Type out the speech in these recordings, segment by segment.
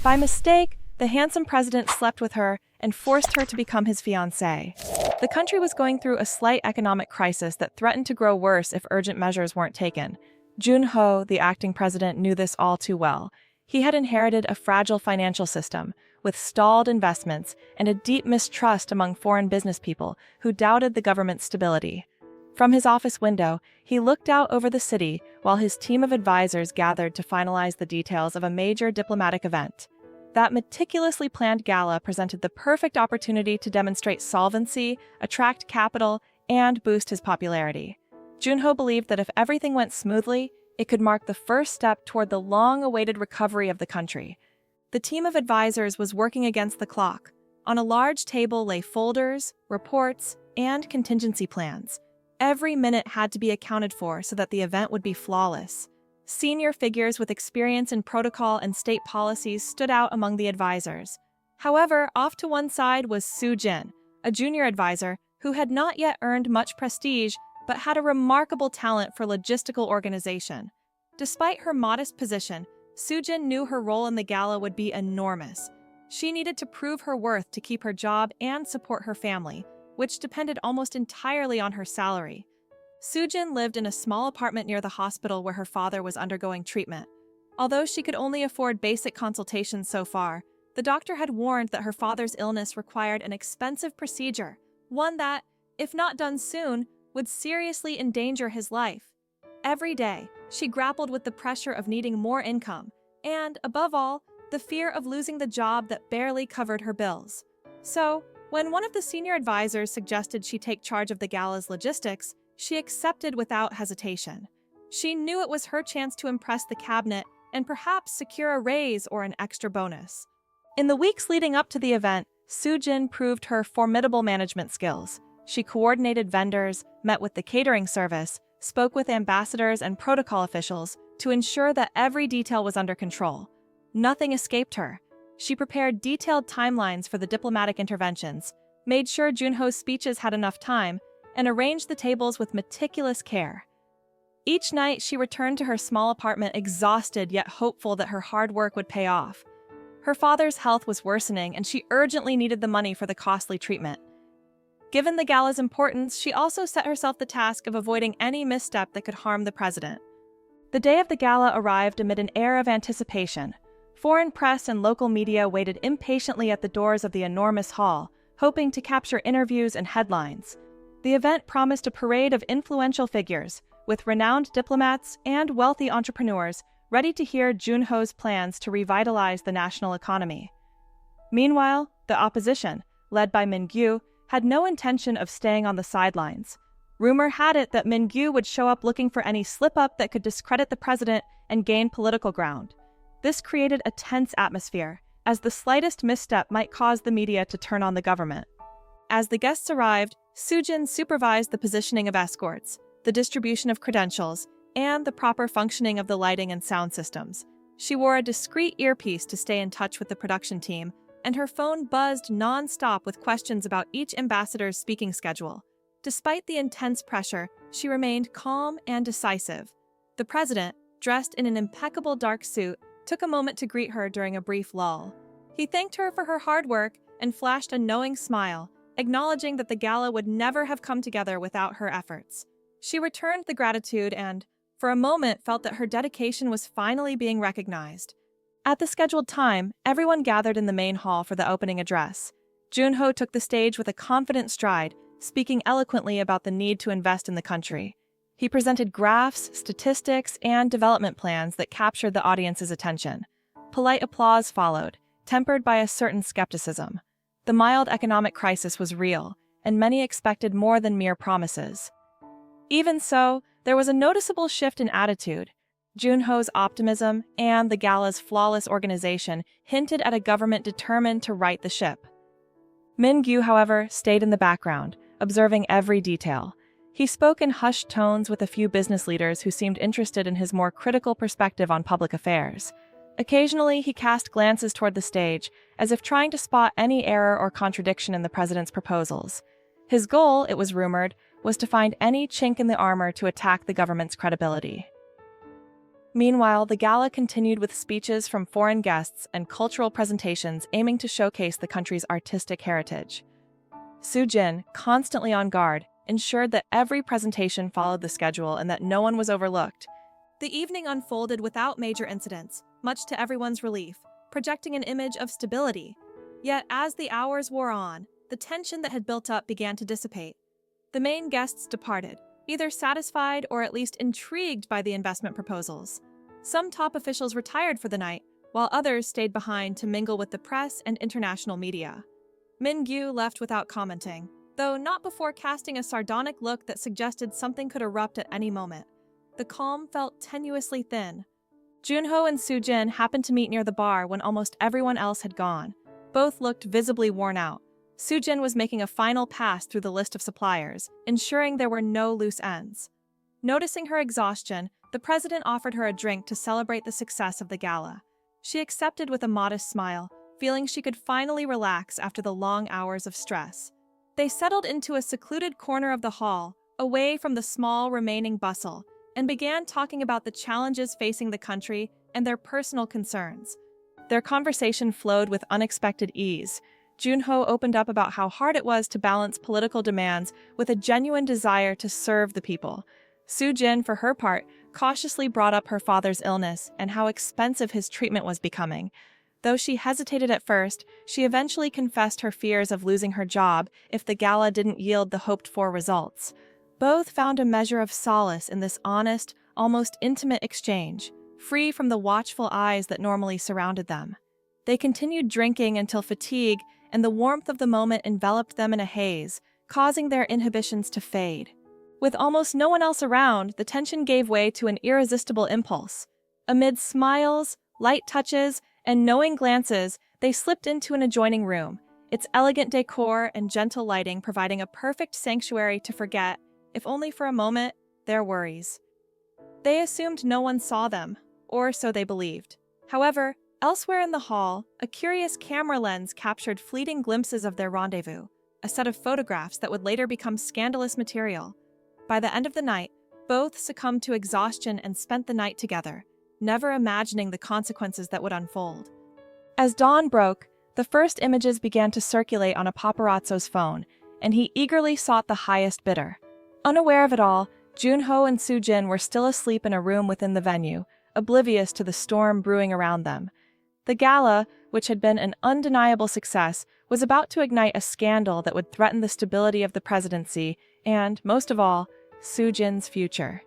By mistake, the handsome president slept with her and forced her to become his fiancée. The country was going through a slight economic crisis that threatened to grow worse if urgent measures weren't taken. Jun-ho, the acting president, knew this all too well. He had inherited a fragile financial system, with stalled investments and a deep mistrust among foreign business people who doubted the government's stability. From his office window, he looked out over the city while his team of advisors gathered to finalize the details of a major diplomatic event. That meticulously planned gala presented the perfect opportunity to demonstrate solvency, attract capital, and boost his popularity. Jun-ho believed that if everything went smoothly, it could mark the first step toward the long-awaited recovery of the country. The team of advisors was working against the clock. On a large table lay folders, reports, and contingency plans. Every minute had to be accounted for so that the event would be flawless. Senior figures with experience in protocol and state policies stood out among the advisors. However, off to one side was Soo-jin, a junior advisor who had not yet earned much prestige but had a remarkable talent for logistical organization. Despite her modest position, Soo-jin knew her role in the gala would be enormous. She needed to prove her worth to keep her job and support her family, which depended almost entirely on her salary. Soo-jin lived in a small apartment near the hospital where her father was undergoing treatment. Although she could only afford basic consultations so far, the doctor had warned that her father's illness required an expensive procedure, one that, if not done soon, would seriously endanger his life. Every day, she grappled with the pressure of needing more income and, above all, the fear of losing the job that barely covered her bills. So, when one of the senior advisors suggested she take charge of the gala's logistics, she accepted without hesitation. She knew it was her chance to impress the cabinet and perhaps secure a raise or an extra bonus. In the weeks leading up to the event, Soo-jin proved her formidable management skills. She coordinated vendors, met with the catering service, spoke with ambassadors and protocol officials to ensure that every detail was under control. Nothing escaped her. She prepared detailed timelines for the diplomatic interventions, made sure Jun-ho's speeches had enough time, and arranged the tables with meticulous care. Each night, she returned to her small apartment exhausted yet hopeful that her hard work would pay off. Her father's health was worsening, and she urgently needed the money for the costly treatment. Given the gala's importance, she also set herself the task of avoiding any misstep that could harm the president. The day of the gala arrived amid an air of anticipation. Foreign press and local media waited impatiently at the doors of the enormous hall, hoping to capture interviews and headlines. The event promised a parade of influential figures, with renowned diplomats and wealthy entrepreneurs ready to hear Jun-ho's plans to revitalize the national economy. Meanwhile, the opposition, led by Min-gyu, had no intention of staying on the sidelines. Rumor had it that Min-gyu would show up looking for any slip-up that could discredit the president and gain political ground. This created a tense atmosphere, as the slightest misstep might cause the media to turn on the government. As the guests arrived, Soo-jin supervised the positioning of escorts, the distribution of credentials, and the proper functioning of the lighting and sound systems. She wore a discreet earpiece to stay in touch with the production team, and her phone buzzed non-stop with questions about each ambassador's speaking schedule. Despite the intense pressure, she remained calm and decisive. The president, dressed in an impeccable dark suit, took a moment to greet her during a brief lull. He thanked her for her hard work and flashed a knowing smile, acknowledging that the gala would never have come together without her efforts. She returned the gratitude and, for a moment, felt that her dedication was finally being recognized. At the scheduled time, everyone gathered in the main hall for the opening address. Jun-ho took the stage with a confident stride, speaking eloquently about the need to invest in the country. He presented graphs, statistics, and development plans that captured the audience's attention. Polite applause followed, tempered by a certain skepticism. The mild economic crisis was real, and many expected more than mere promises. Even so, there was a noticeable shift in attitude. Jun-ho's optimism and the gala's flawless organization hinted at a government determined to right the ship. Min-gyu, however, stayed in the background, observing every detail. He spoke in hushed tones with a few business leaders who seemed interested in his more critical perspective on public affairs. Occasionally, he cast glances toward the stage, as if trying to spot any error or contradiction in the president's proposals. His goal, it was rumored, was to find any chink in the armor to attack the government's credibility. Meanwhile, the gala continued with speeches from foreign guests and cultural presentations aiming to showcase the country's artistic heritage. Soo-jin, constantly on guard, ensured that every presentation followed the schedule and that no one was overlooked. The evening unfolded without major incidents, much to everyone's relief, projecting an image of stability. Yet, as the hours wore on, the tension that had built up began to dissipate. The main guests departed, either satisfied or at least intrigued by the investment proposals. Some top officials retired for the night, while others stayed behind to mingle with the press and international media. Min-gyu left without commenting, though not before casting a sardonic look that suggested something could erupt at any moment. The calm felt tenuously thin. Junho and Soo-jin happened to meet near the bar when almost everyone else had gone. Both looked visibly worn out. Soo-jin was making a final pass through the list of suppliers, ensuring there were no loose ends. Noticing her exhaustion, the president offered her a drink to celebrate the success of the gala. She accepted with a modest smile, feeling she could finally relax after the long hours of stress. They settled into a secluded corner of the hall, away from the small remaining bustle, and began talking about the challenges facing the country and their personal concerns. Their conversation flowed with unexpected ease. Junho opened up about how hard it was to balance political demands with a genuine desire to serve the people. Soo-jin, for her part, cautiously brought up her father's illness and how expensive his treatment was becoming. Though she hesitated at first, she eventually confessed her fears of losing her job if the gala didn't yield the hoped-for results. Both found a measure of solace in this honest, almost intimate exchange, free from the watchful eyes that normally surrounded them. They continued drinking until fatigue and the warmth of the moment enveloped them in a haze, causing their inhibitions to fade. With almost no one else around, the tension gave way to an irresistible impulse. Amid smiles, light touches, and knowing glances, they slipped into an adjoining room, its elegant decor and gentle lighting providing a perfect sanctuary to forget, if only for a moment, their worries. They assumed no one saw them, or so they believed. However, elsewhere in the hall, a curious camera lens captured fleeting glimpses of their rendezvous, a set of photographs that would later become scandalous material. By the end of the night, both succumbed to exhaustion and spent the night together, never imagining the consequences that would unfold. As dawn broke, the first images began to circulate on a paparazzo's phone, and he eagerly sought the highest bidder. Unaware of it all, Junho and Soo-jin were still asleep in a room within the venue, oblivious to the storm brewing around them. The gala, which had been an undeniable success, was about to ignite a scandal that would threaten the stability of the presidency and, most of all, Soo-jin's future.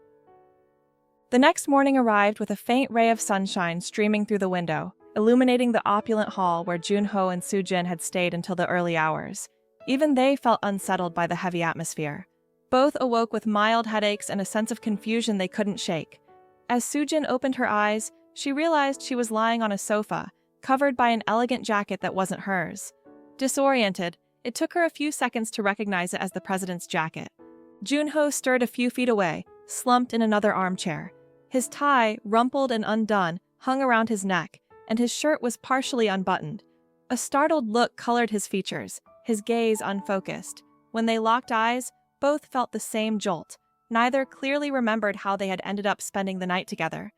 The next morning arrived with a faint ray of sunshine streaming through the window, illuminating the opulent hall where Junho and Soo-jin had stayed until the early hours. Even they felt unsettled by the heavy atmosphere. Both awoke with mild headaches and a sense of confusion they couldn't shake. As Soo-jin opened her eyes, she realized she was lying on a sofa, covered by an elegant jacket that wasn't hers. Disoriented, it took her a few seconds to recognize it as the president's jacket. Junho stirred a few feet away, slumped in another armchair. His tie, rumpled and undone, hung around his neck, and his shirt was partially unbuttoned. A startled look colored his features, his gaze unfocused. When they locked eyes, both felt the same jolt. Neither clearly remembered how they had ended up spending the night together.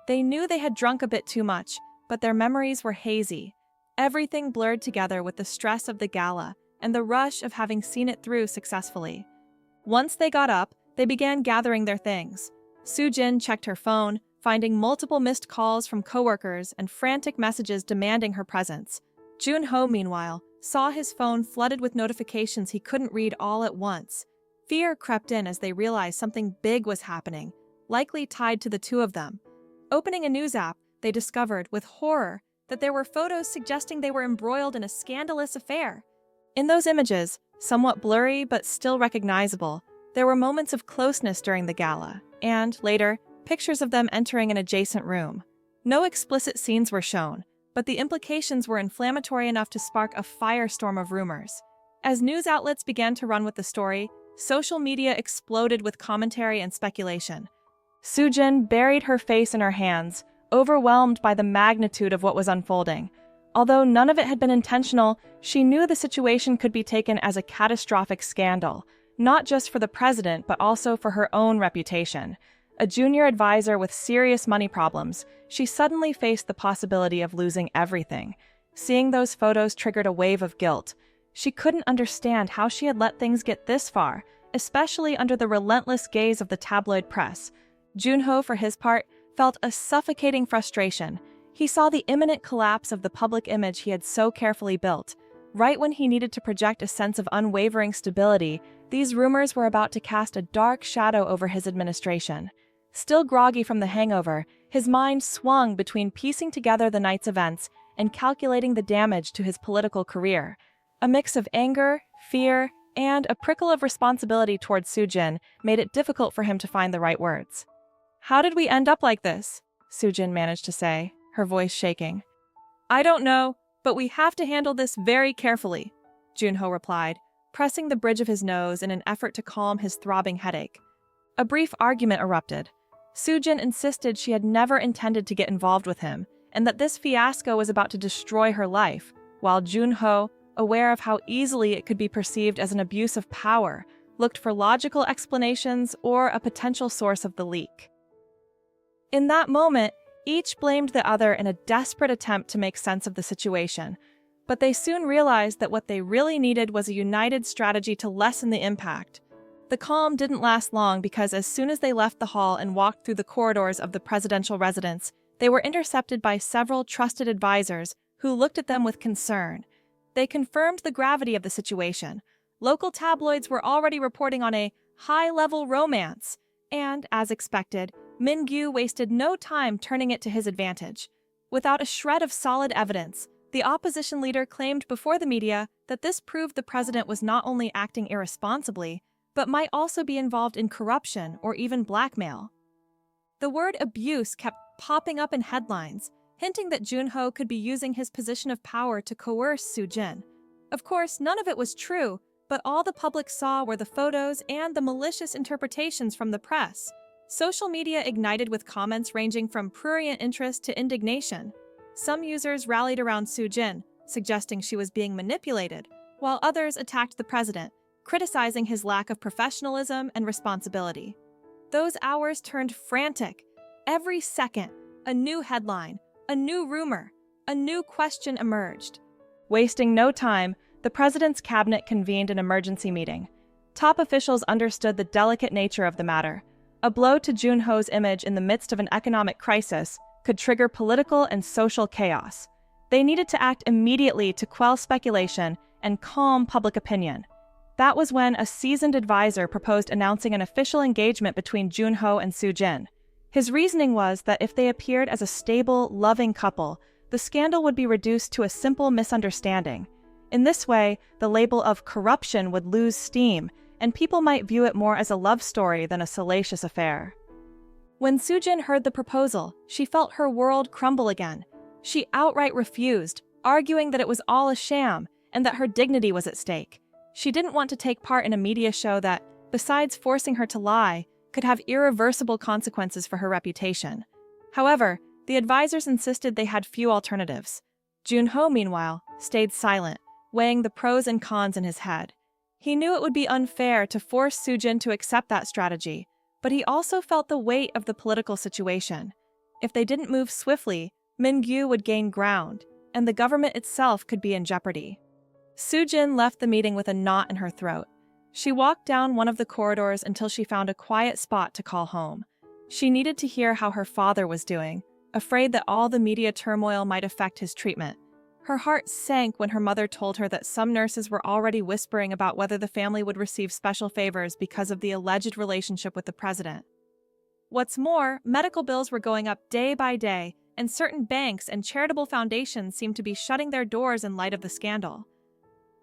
They knew they had drunk a bit too much, but their memories were hazy. Everything blurred together with the stress of the gala and the rush of having seen it through successfully. Once they got up, they began gathering their things. Soo-jin checked her phone, finding multiple missed calls from coworkers and frantic messages demanding her presence. Junho, meanwhile, saw his phone flooded with notifications he couldn't read all at once. Fear crept in as they realized something big was happening, likely tied to the two of them. Opening a news app, they discovered, with horror, that there were photos suggesting they were embroiled in a scandalous affair. In those images, somewhat blurry but still recognizable, there were moments of closeness during the gala, and, later, pictures of them entering an adjacent room. No explicit scenes were shown, but the implications were inflammatory enough to spark a firestorm of rumors. As news outlets began to run with the story, social media exploded with commentary and speculation. Soo-jin buried her face in her hands, overwhelmed by the magnitude of what was unfolding. Although none of it had been intentional, she knew the situation could be taken as a catastrophic scandal, not just for the president but also for her own reputation. A junior advisor with serious money problems, she suddenly faced the possibility of losing everything. Seeing those photos triggered a wave of guilt. She couldn't understand how she had let things get this far, especially under the relentless gaze of the tabloid press. Junho, for his part, felt a suffocating frustration. He saw the imminent collapse of the public image he had so carefully built. Right when he needed to project a sense of unwavering stability, these rumors were about to cast a dark shadow over his administration. Still groggy from the hangover, his mind swung between piecing together the night's events and calculating the damage to his political career. A mix of anger, fear, and a prickle of responsibility towards Sujin made it difficult for him to find the right words. "How did we end up like this?" Sujin managed to say, her voice shaking. "I don't know, but we have to handle this very carefully," Junho replied, pressing the bridge of his nose in an effort to calm his throbbing headache. A brief argument erupted. Sujin insisted she had never intended to get involved with him, and that this fiasco was about to destroy her life, while Junho, aware of how easily it could be perceived as an abuse of power, looked for logical explanations or a potential source of the leak. In that moment, each blamed the other in a desperate attempt to make sense of the situation, but they soon realized that what they really needed was a united strategy to lessen the impact. The calm didn't last long because as soon as they left the hall and walked through the corridors of the presidential residence, they were intercepted by several trusted advisors who looked at them with concern. They confirmed the gravity of the situation. Local tabloids were already reporting on a high-level romance, and, as expected, Min-gyu wasted no time turning it to his advantage. Without a shred of solid evidence, the opposition leader claimed before the media that this proved the president was not only acting irresponsibly, but might also be involved in corruption or even blackmail. The word abuse kept popping up in headlines, hinting that Junho could be using his position of power to coerce Sujin. Of course, none of it was true, but all the public saw were the photos and the malicious interpretations from the press. Social media ignited with comments ranging from prurient interest to indignation. Some users rallied around Sujin, suggesting she was being manipulated, while others attacked the president, criticizing his lack of professionalism and responsibility. Those hours turned frantic. Every second, a new headline, a new rumor, a new question emerged. Wasting no time, the president's cabinet convened an emergency meeting. Top officials understood the delicate nature of the matter. A blow to Junho's image in the midst of an economic crisis could trigger political and social chaos. They needed to act immediately to quell speculation and calm public opinion. That was when a seasoned advisor proposed announcing an official engagement between Junho and Sujin. His reasoning was that if they appeared as a stable, loving couple, the scandal would be reduced to a simple misunderstanding. In this way, the label of corruption would lose steam, and people might view it more as a love story than a salacious affair. When Sujin heard the proposal, she felt her world crumble again. She outright refused, arguing that it was all a sham and that her dignity was at stake. She didn't want to take part in a media show that, besides forcing her to lie, could have irreversible consequences for her reputation. However, the advisors insisted they had few alternatives. Junho, meanwhile, stayed silent, weighing the pros and cons in his head. He knew it would be unfair to force Sujin to accept that strategy, but he also felt the weight of the political situation. If they didn't move swiftly, Min-gyu would gain ground, and the government itself could be in jeopardy. Sujin left the meeting with a knot in her throat. She walked down one of the corridors until she found a quiet spot to call home. She needed to hear how her father was doing, afraid that all the media turmoil might affect his treatment. Her heart sank when her mother told her that some nurses were already whispering about whether the family would receive special favors because of the alleged relationship with the president. What's more, medical bills were going up day by day, and certain banks and charitable foundations seemed to be shutting their doors in light of the scandal.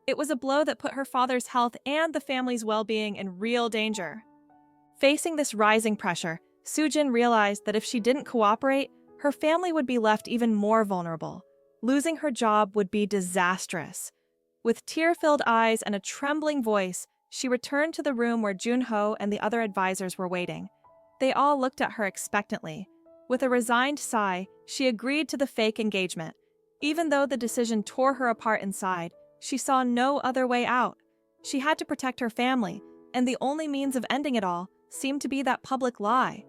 It was a blow that put her father's health and the family's well-being in real danger. Facing this rising pressure, Sujin realized that if she didn't cooperate, her family would be left even more vulnerable. Losing her job would be disastrous. With tear-filled eyes and a trembling voice, she returned to the room where Junho and the other advisors were waiting. They all looked at her expectantly. With a resigned sigh, she agreed to the fake engagement. Even though the decision tore her apart inside, she saw no other way out. She had to protect her family, and the only means of ending it all seemed to be that public lie.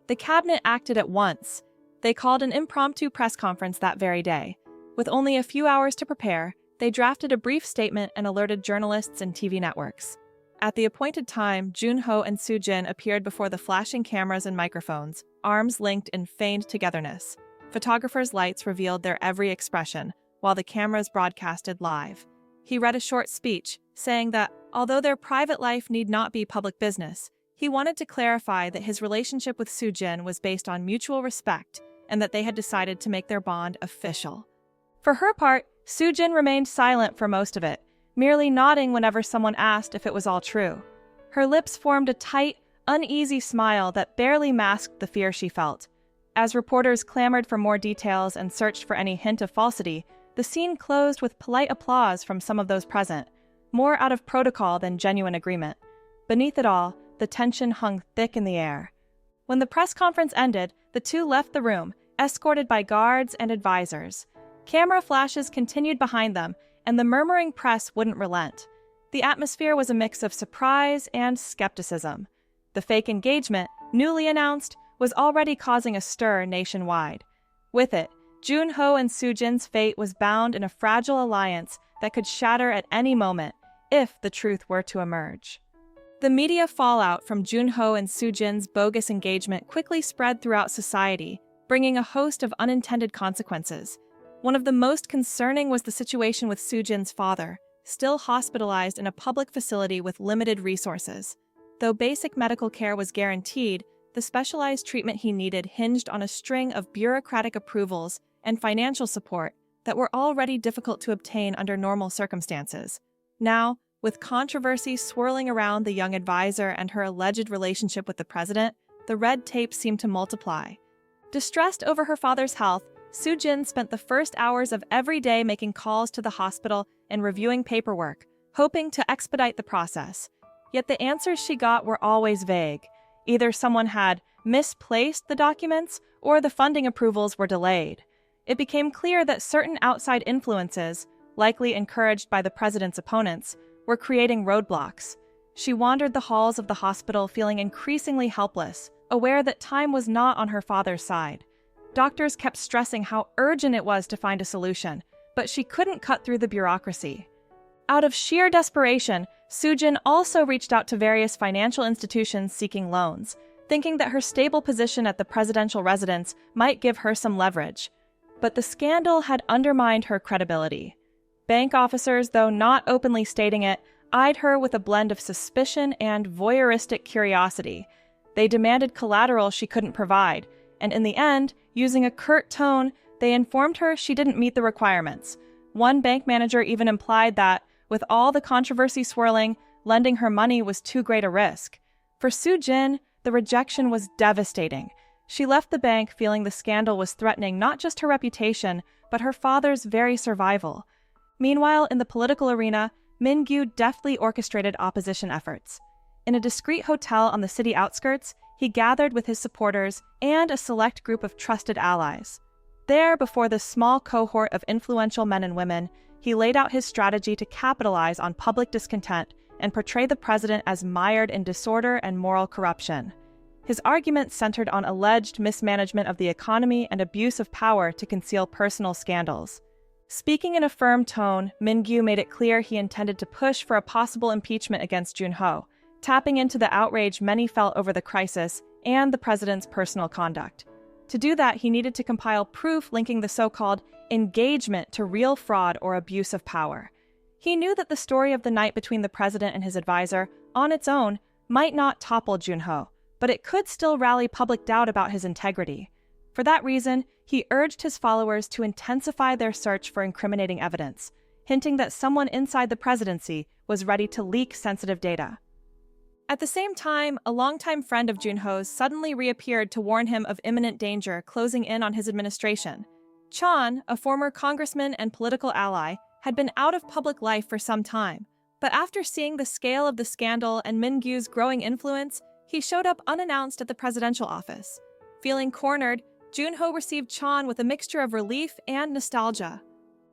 The cabinet acted at once. They called an impromptu press conference that very day. With only a few hours to prepare, they drafted a brief statement and alerted journalists and TV networks. At the appointed time, Junho and Soo-jin appeared before the flashing cameras and microphones, arms linked in feigned togetherness. Photographers' lights revealed their every expression, while the cameras broadcasted live. He read a short speech, saying that, although their private life need not be public business, he wanted to clarify that his relationship with Soo-jin was based on mutual respect and that they had decided to make their bond official. For her part, Soo-jin remained silent for most of it, merely nodding whenever someone asked if it was all true. Her lips formed a tight, uneasy smile that barely masked the fear she felt. As reporters clamored for more details and searched for any hint of falsity, the scene closed with polite applause from some of those present, more out of protocol than genuine agreement. Beneath it all, the tension hung thick in the air. When the press conference ended, the two left the room, escorted by guards and advisors. Camera flashes continued behind them, and the murmuring press wouldn't relent. The atmosphere was a mix of surprise and skepticism. The fake engagement, newly announced, was already causing a stir nationwide. With it, Junho and Soo-jin's fate was bound in a fragile alliance that could shatter at any moment, if the truth were to emerge. The media fallout from Junho and Soo-jin's bogus engagement quickly spread throughout society, bringing a host of unintended consequences. One of the most concerning was the situation with Soo-jin's father, still hospitalized in a public facility with limited resources. Though basic medical care was guaranteed, the specialized treatment he needed hinged on a string of bureaucratic approvals and financial support that were already difficult to obtain under normal circumstances. Now, with controversy swirling around the young advisor and her alleged relationship with the president, the red tape seemed to multiply. Distressed over her father's health, Soo-jin spent the first hours of every day making calls to the hospital and reviewing paperwork, hoping to expedite the process. Yet the answers she got were always vague. Either someone had misplaced the documents or the funding approvals were delayed. It became clear that certain outside influences, likely encouraged by the president's opponents, were creating roadblocks. She wandered the halls of the hospital feeling increasingly helpless, aware that time was not on her father's side. Doctors kept stressing how urgent it was to find a solution, but she couldn't cut through the bureaucracy. Out of sheer desperation, Soo-jin also reached out to various financial institutions seeking loans, thinking that her stable position at the presidential residence might give her some leverage. But the scandal had undermined her credibility. Bank officers, though not openly stating it, eyed her with a blend of suspicion and voyeuristic curiosity. They demanded collateral she couldn't provide, and in the end, using a curt tone, they informed her she didn't meet the requirements. One bank manager even implied that, with all the controversy swirling, lending her money was too great a risk. For Soo-jin, the rejection was devastating. She left the bank feeling the scandal was threatening not just her reputation, but her father's very survival. Meanwhile, in the political arena, Min-gyu deftly orchestrated opposition efforts. In a discreet hotel on the city outskirts, he gathered with his supporters and a select group of trusted allies. There, before this small cohort of influential men and women, he laid out his strategy to capitalize on public discontent and portray the president as mired in disorder and moral corruption. His arguments centered on alleged mismanagement of the economy and abuse of power to conceal personal scandals. Speaking in a firm tone, Min-gyu made it clear he intended to push for a possible impeachment against Junho, tapping into the outrage many felt over the crisis and the president's personal conduct. To do that, he needed to compile proof linking the so-called engagement to real fraud or abuse of power. He knew that the story of the night between the president and his advisor, on its own, might not topple Junho, but it could still rally public doubt about his integrity. For that reason, he urged his followers to intensify their search for incriminating evidence, hinting that someone inside the presidency was ready to leak sensitive data. At the same time, a longtime friend of Junho's suddenly reappeared to warn him of imminent danger closing in on his administration. Chan, a former congressman and political ally, had been out of public life for some time, but after seeing the scale of the scandal and Min-gyu's growing influence, he showed up unannounced at the presidential office. Feeling cornered, Junho received Chan with a mixture of relief and nostalgia.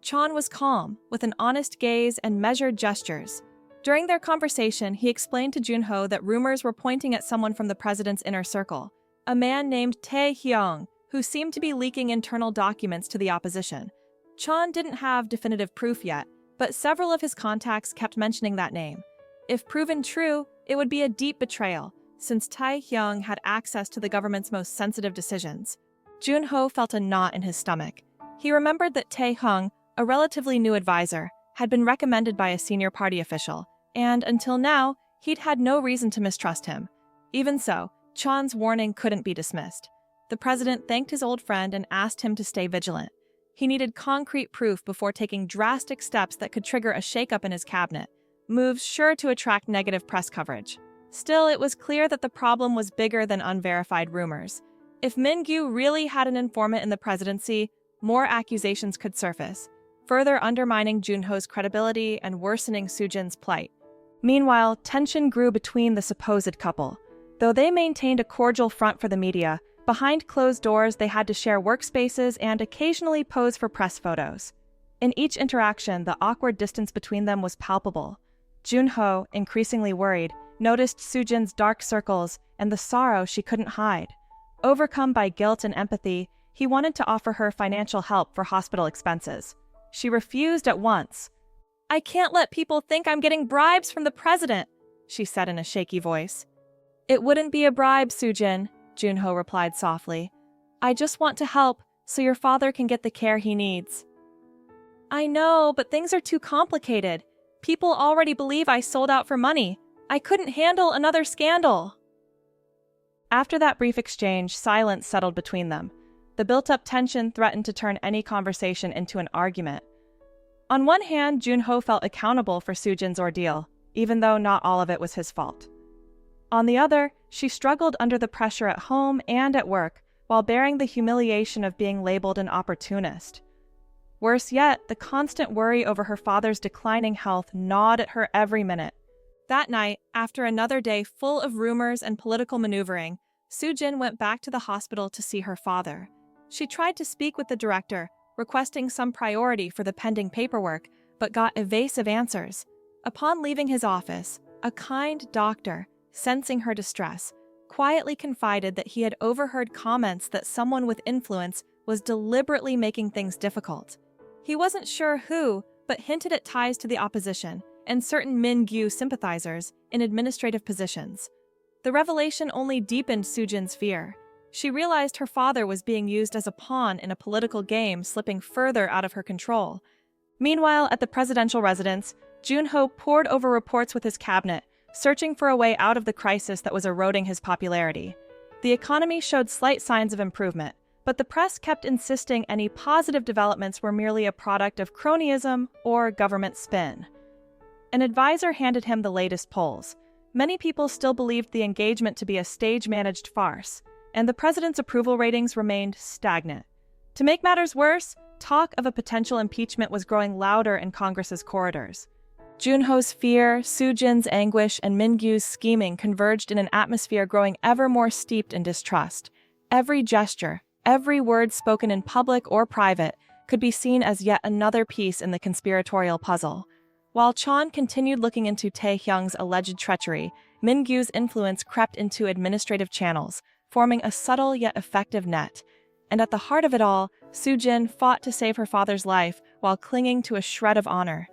Chan was calm, with an honest gaze and measured gestures. During their conversation, he explained to Junho that rumors were pointing at someone from the president's inner circle. a man named Tae Hyung, who seemed to be leaking internal documents to the opposition. Chon didn't have definitive proof yet, but several of his contacts kept mentioning that name. If proven true, it would be a deep betrayal, since Tae Hyung had access to the government's most sensitive decisions. Junho felt a knot in his stomach. He remembered that Tae Hyung, a relatively new advisor, had been recommended by a senior party official, and until now, he'd had no reason to mistrust him. Even so, Chon's warning couldn't be dismissed. The president thanked his old friend and asked him to stay vigilant. He needed concrete proof before taking drastic steps that could trigger a shakeup in his cabinet, moves sure to attract negative press coverage. Still, it was clear that the problem was bigger than unverified rumors. If Min-gyu really had an informant in the presidency, more accusations could surface, further undermining Junho's credibility and worsening Soo-jin's plight. Meanwhile, tension grew between the supposed couple. Though they maintained a cordial front for the media, behind closed doors they had to share workspaces and occasionally pose for press photos. In each interaction, the awkward distance between them was palpable. Junho, increasingly worried, noticed Soo-jin's dark circles and the sorrow she couldn't hide. Overcome by guilt and empathy, he wanted to offer her financial help for hospital expenses. She refused at once. "I can't let people think I'm getting bribes from the president," she said in a shaky voice. "It wouldn't be a bribe, Soo-jin," Junho replied softly. "I just want to help so your father can get the care he needs." "I know, but things are too complicated. People already believe I sold out for money. I couldn't handle another scandal." After that brief exchange, silence settled between them. The built-up tension threatened to turn any conversation into an argument. On one hand, Junho felt accountable for Soo-jin's ordeal, even though not all of it was his fault. On the other, she struggled under the pressure at home and at work, while bearing the humiliation of being labeled an opportunist. Worse yet, the constant worry over her father's declining health gnawed at her every minute. That night, after another day full of rumors and political maneuvering, Soo-jin went back to the hospital to see her father. She tried to speak with the director, requesting some priority for the pending paperwork, but got evasive answers. Upon leaving his office, a kind doctor, sensing her distress, quietly confided that he had overheard comments that someone with influence was deliberately making things difficult. He wasn't sure who, but hinted at ties to the opposition and certain Min-gyu sympathizers in administrative positions. The revelation only deepened Soo-jin's fear. She realized her father was being used as a pawn in a political game slipping further out of her control. Meanwhile, at the presidential residence, Junho pored over reports with his cabinet, searching for a way out of the crisis that was eroding his popularity. The economy showed slight signs of improvement, but the press kept insisting any positive developments were merely a product of cronyism or government spin. An advisor handed him the latest polls. Many people still believed the engagement to be a stage-managed farce, and the president's approval ratings remained stagnant. To make matters worse, talk of a potential impeachment was growing louder in Congress's corridors. Junho's fear, Soo-jin's anguish, and Min-gyu's scheming converged in an atmosphere growing ever more steeped in distrust. Every gesture, every word spoken in public or private, could be seen as yet another piece in the conspiratorial puzzle. While Chon continued looking into Tae Hyung's alleged treachery, Min-gyu's influence crept into administrative channels, forming a subtle yet effective net. And at the heart of it all, Soo-jin fought to save her father's life while clinging to a shred of honor.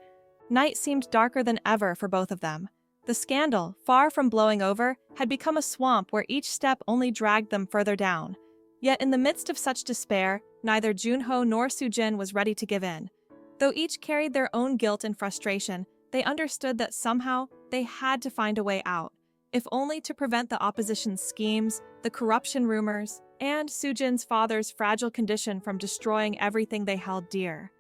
Night seemed darker than ever for both of them. The scandal, far from blowing over, had become a swamp where each step only dragged them further down. Yet in the midst of such despair, neither Junho nor Soo-jin was ready to give in. Though each carried their own guilt and frustration, they understood that somehow they had to find a way out, if only to prevent the opposition's schemes, the corruption rumors, and Soo-jin's father's fragile condition from destroying everything they held dear.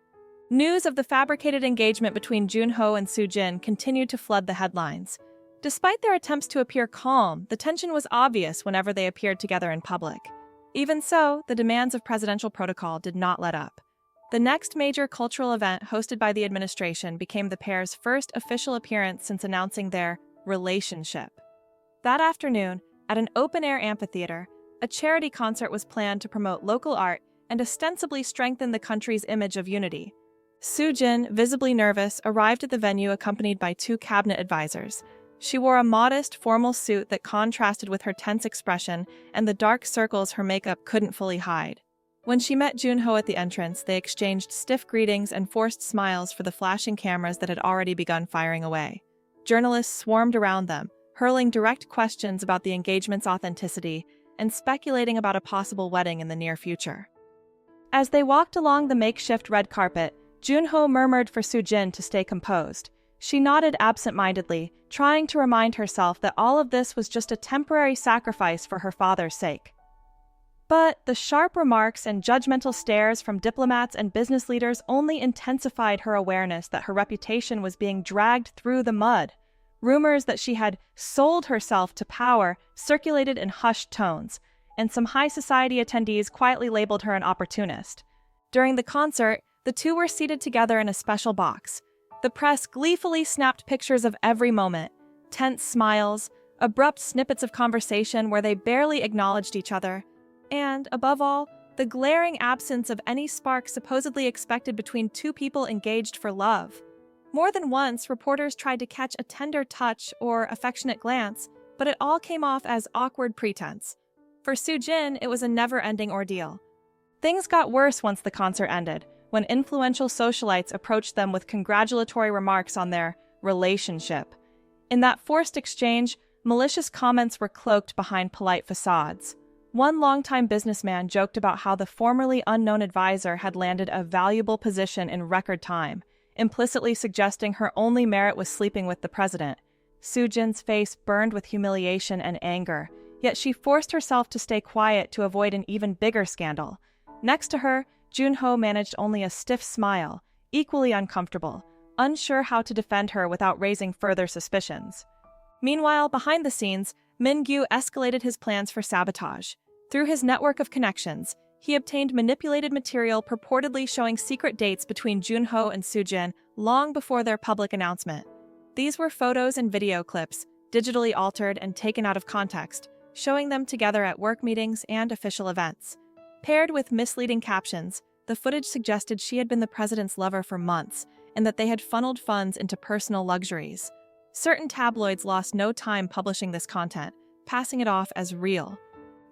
News of the fabricated engagement between Junho and Soo-jin continued to flood the headlines. Despite their attempts to appear calm, the tension was obvious whenever they appeared together in public. Even so, the demands of presidential protocol did not let up. The next major cultural event hosted by the administration became the pair's first official appearance since announcing their relationship. That afternoon, at an open-air amphitheater, a charity concert was planned to promote local art and ostensibly strengthen the country's image of unity. Soo-jin, visibly nervous, arrived at the venue accompanied by two cabinet advisors. She wore a modest, formal suit that contrasted with her tense expression and the dark circles her makeup couldn't fully hide. When she met Junho at the entrance, they exchanged stiff greetings and forced smiles for the flashing cameras that had already begun firing away. Journalists swarmed around them, hurling direct questions about the engagement's authenticity and speculating about a possible wedding in the near future. As they walked along the makeshift red carpet, Junho murmured for Soo-jin to stay composed. She nodded absent-mindedly, trying to remind herself that all of this was just a temporary sacrifice for her father's sake. But the sharp remarks and judgmental stares from diplomats and business leaders only intensified her awareness that her reputation was being dragged through the mud. Rumors that she had sold herself to power circulated in hushed tones, and some high society attendees quietly labeled her an opportunist. During the concert, the two were seated together in a special box. The press gleefully snapped pictures of every moment, tense smiles, abrupt snippets of conversation where they barely acknowledged each other, and, above all, the glaring absence of any spark supposedly expected between two people engaged for love. More than once, reporters tried to catch a tender touch or affectionate glance, but it all came off as awkward pretense. For Soo-jin, it was a never-ending ordeal. Things got worse once the concert ended, when influential socialites approached them with congratulatory remarks on their relationship. In that forced exchange, malicious comments were cloaked behind polite facades. One longtime businessman joked about how the formerly unknown advisor had landed a valuable position in record time, implicitly suggesting her only merit was sleeping with the president. Soo-jin's face burned with humiliation and anger, yet she forced herself to stay quiet to avoid an even bigger scandal. Next to her, Junho managed only a stiff smile, equally uncomfortable, unsure how to defend her without raising further suspicions. Meanwhile, behind the scenes, Min-gyu escalated his plans for sabotage. Through his network of connections, he obtained manipulated material purportedly showing secret dates between Junho and Soo-jin long before their public announcement. These were photos and video clips, digitally altered and taken out of context, showing them together at work meetings and official events. Paired with misleading captions, the footage suggested she had been the president's lover for months and that they had funneled funds into personal luxuries. Certain tabloids lost no time publishing this content, passing it off as real.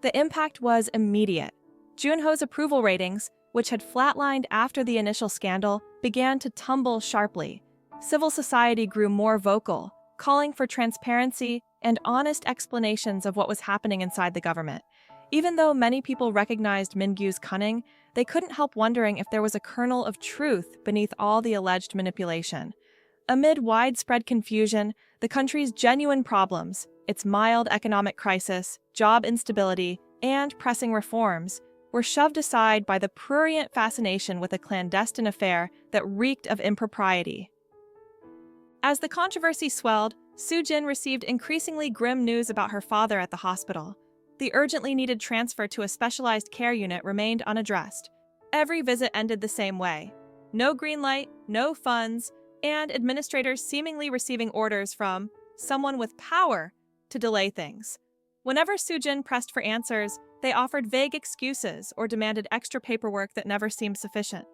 The impact was immediate. Junho's approval ratings, which had flatlined after the initial scandal, began to tumble sharply. Civil society grew more vocal, calling for transparency and honest explanations of what was happening inside the government. Even though many people recognized Min-gyu's cunning, they couldn't help wondering if there was a kernel of truth beneath all the alleged manipulation. Amid widespread confusion, the country's genuine problems, its mild economic crisis, job instability, and pressing reforms, were shoved aside by the prurient fascination with a clandestine affair that reeked of impropriety. As the controversy swelled, Soo-jin received increasingly grim news about her father at the hospital. The urgently needed transfer to a specialized care unit remained unaddressed. Every visit ended the same way. No green light, no funds, and administrators seemingly receiving orders from someone with power to delay things. Whenever Soo-jin pressed for answers, they offered vague excuses or demanded extra paperwork that never seemed sufficient.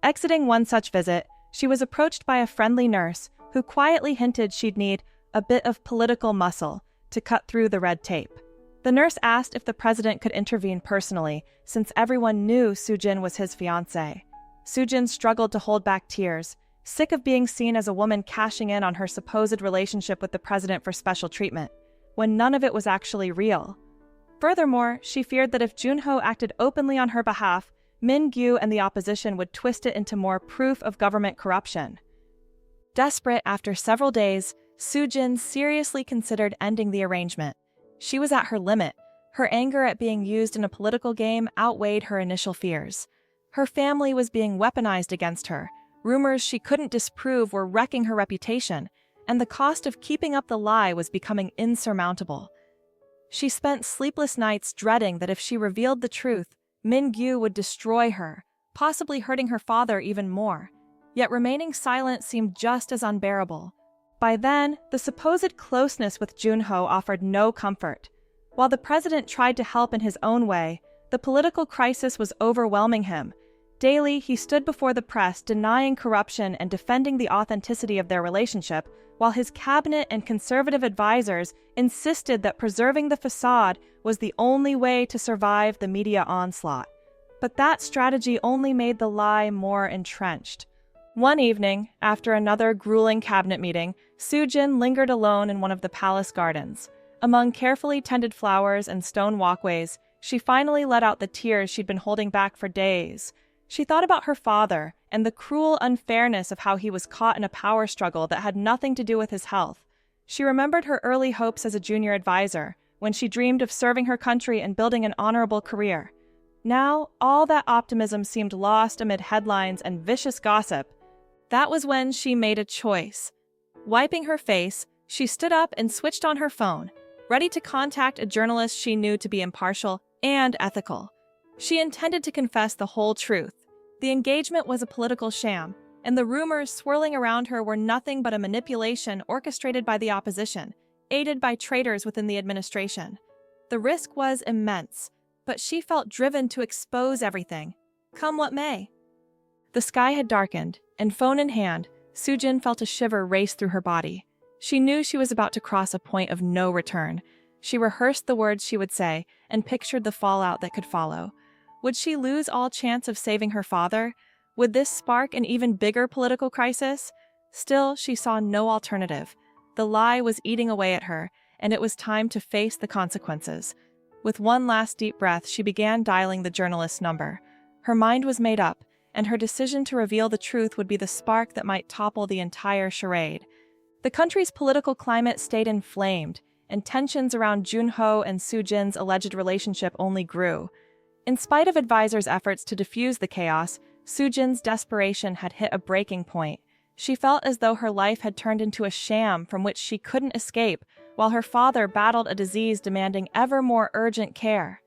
Exiting one such visit, she was approached by a friendly nurse who quietly hinted she'd need a bit of political muscle to cut through the red tape. The nurse asked if the president could intervene personally, since everyone knew Soo-jin was his fiancée. Soo-jin struggled to hold back tears, sick of being seen as a woman cashing in on her supposed relationship with the president for special treatment, when none of it was actually real. Furthermore, she feared that if Junho acted openly on her behalf, Min-gyu and the opposition would twist it into more proof of government corruption. Desperate, after several days, Soo-jin seriously considered ending the arrangement. She was at her limit. Her anger at being used in a political game outweighed her initial fears. Her family was being weaponized against her. Rumors she couldn't disprove were wrecking her reputation, and the cost of keeping up the lie was becoming insurmountable. She spent sleepless nights dreading that if she revealed the truth, Min-gyu would destroy her, possibly hurting her father even more. Yet remaining silent seemed just as unbearable. By then, the supposed closeness with Junho offered no comfort. While the president tried to help in his own way, the political crisis was overwhelming him. Daily, he stood before the press denying corruption and defending the authenticity of their relationship, while his cabinet and conservative advisors insisted that preserving the facade was the only way to survive the media onslaught. But that strategy only made the lie more entrenched. One evening, after another grueling cabinet meeting, Soo-jin lingered alone in one of the palace gardens. Among carefully tended flowers and stone walkways, she finally let out the tears she'd been holding back for days. She thought about her father and the cruel unfairness of how he was caught in a power struggle that had nothing to do with his health. She remembered her early hopes as a junior advisor, when she dreamed of serving her country and building an honorable career. Now, all that optimism seemed lost amid headlines and vicious gossip. That was when she made a choice. Wiping her face, she stood up and switched on her phone, ready to contact a journalist she knew to be impartial and ethical. She intended to confess the whole truth. The engagement was a political sham, and the rumors swirling around her were nothing but a manipulation orchestrated by the opposition, aided by traitors within the administration. The risk was immense, but she felt driven to expose everything, come what may. The sky had darkened, and phone in hand, Soo-jin felt a shiver race through her body. She knew she was about to cross a point of no return. She rehearsed the words she would say and pictured the fallout that could follow. Would she lose all chance of saving her father? Would this spark an even bigger political crisis? Still, she saw no alternative. The lie was eating away at her, and it was time to face the consequences. With one last deep breath, she began dialing the journalist's number. Her mind was made up, and her decision to reveal the truth would be the spark that might topple the entire charade. The country's political climate stayed inflamed, and tensions around Junho and Soo-jin's alleged relationship only grew. In spite of advisors' efforts to defuse the chaos, Soo-jin's desperation had hit a breaking point. She felt as though her life had turned into a sham from which she couldn't escape, while her father battled a disease demanding ever more urgent care.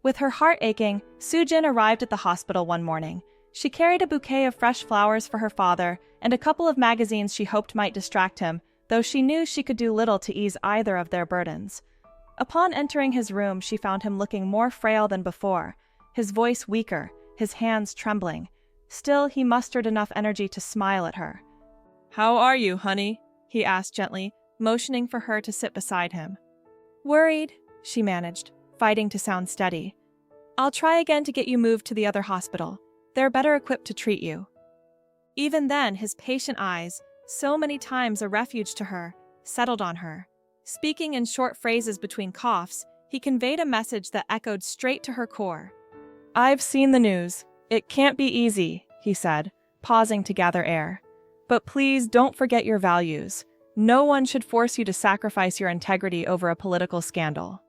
With her heart aching, Soo-jin arrived at the hospital one morning. She carried a bouquet of fresh flowers for her father and a couple of magazines she hoped might distract him, though she knew she could do little to ease either of their burdens. Upon entering his room, she found him looking more frail than before, his voice weaker, his hands trembling. Still, he mustered enough energy to smile at her. "How are you, honey?" he asked gently, motioning for her to sit beside him. "Worried," she managed, fighting to sound steady. "I'll try again to get you moved to the other hospital. They're better equipped to treat you." Even then, his patient eyes, so many times a refuge to her, settled on her. Speaking in short phrases between coughs, he conveyed a message that echoed straight to her core. "I've seen the news. It can't be easy," he said, pausing to gather air. "But please don't forget your values. No one should force you to sacrifice your integrity over a political scandal."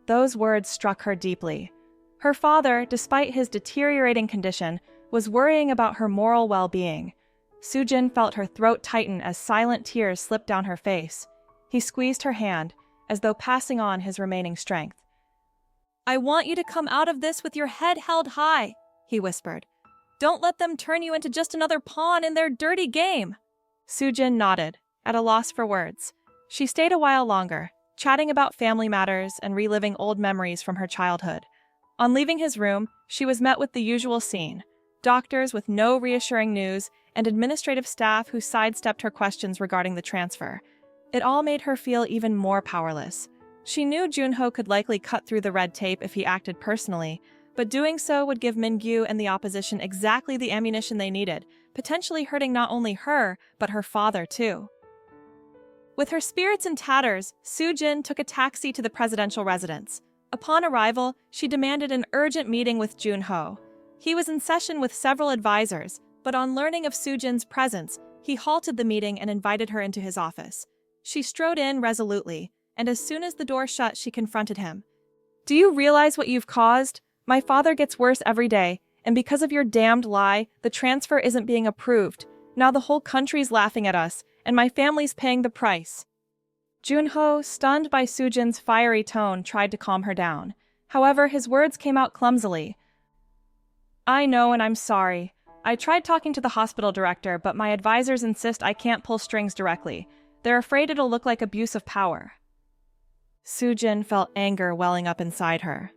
Those words struck her deeply. Her father, despite his deteriorating condition, was worrying about her moral well-being. Soo-jin felt her throat tighten as silent tears slipped down her face. He squeezed her hand, as though passing on his remaining strength. "I want you to come out of this with your head held high," he whispered. "Don't let them turn you into just another pawn in their dirty game." Soo-jin nodded, at a loss for words. She stayed a while longer, chatting about family matters and reliving old memories from her childhood. On leaving his room, she was met with the usual scene: doctors with no reassuring news and administrative staff who sidestepped her questions regarding the transfer. It all made her feel even more powerless. She knew Junho could likely cut through the red tape if he acted personally, but doing so would give Mingyu and the opposition exactly the ammunition they needed, potentially hurting not only her, but her father too. With her spirits in tatters, Soo-jin took a taxi to the presidential residence. Upon arrival, she demanded an urgent meeting with Junho. He was in session with several advisors, but on learning of Soo-jin's presence, he halted the meeting and invited her into his office. She strode in resolutely, and as soon as the door shut, she confronted him. "Do you realize what you've caused? My father gets worse every day, and because of your damned lie, the transfer isn't being approved. Now the whole country's laughing at us, and my family's paying the price." Junho, stunned by Soo-jin's fiery tone, tried to calm her down. However, his words came out clumsily. "I know, and I'm sorry. I tried talking to the hospital director, but my advisors insist I can't pull strings directly. They're afraid it'll look like abuse of power." Soo-jin felt anger welling up inside her.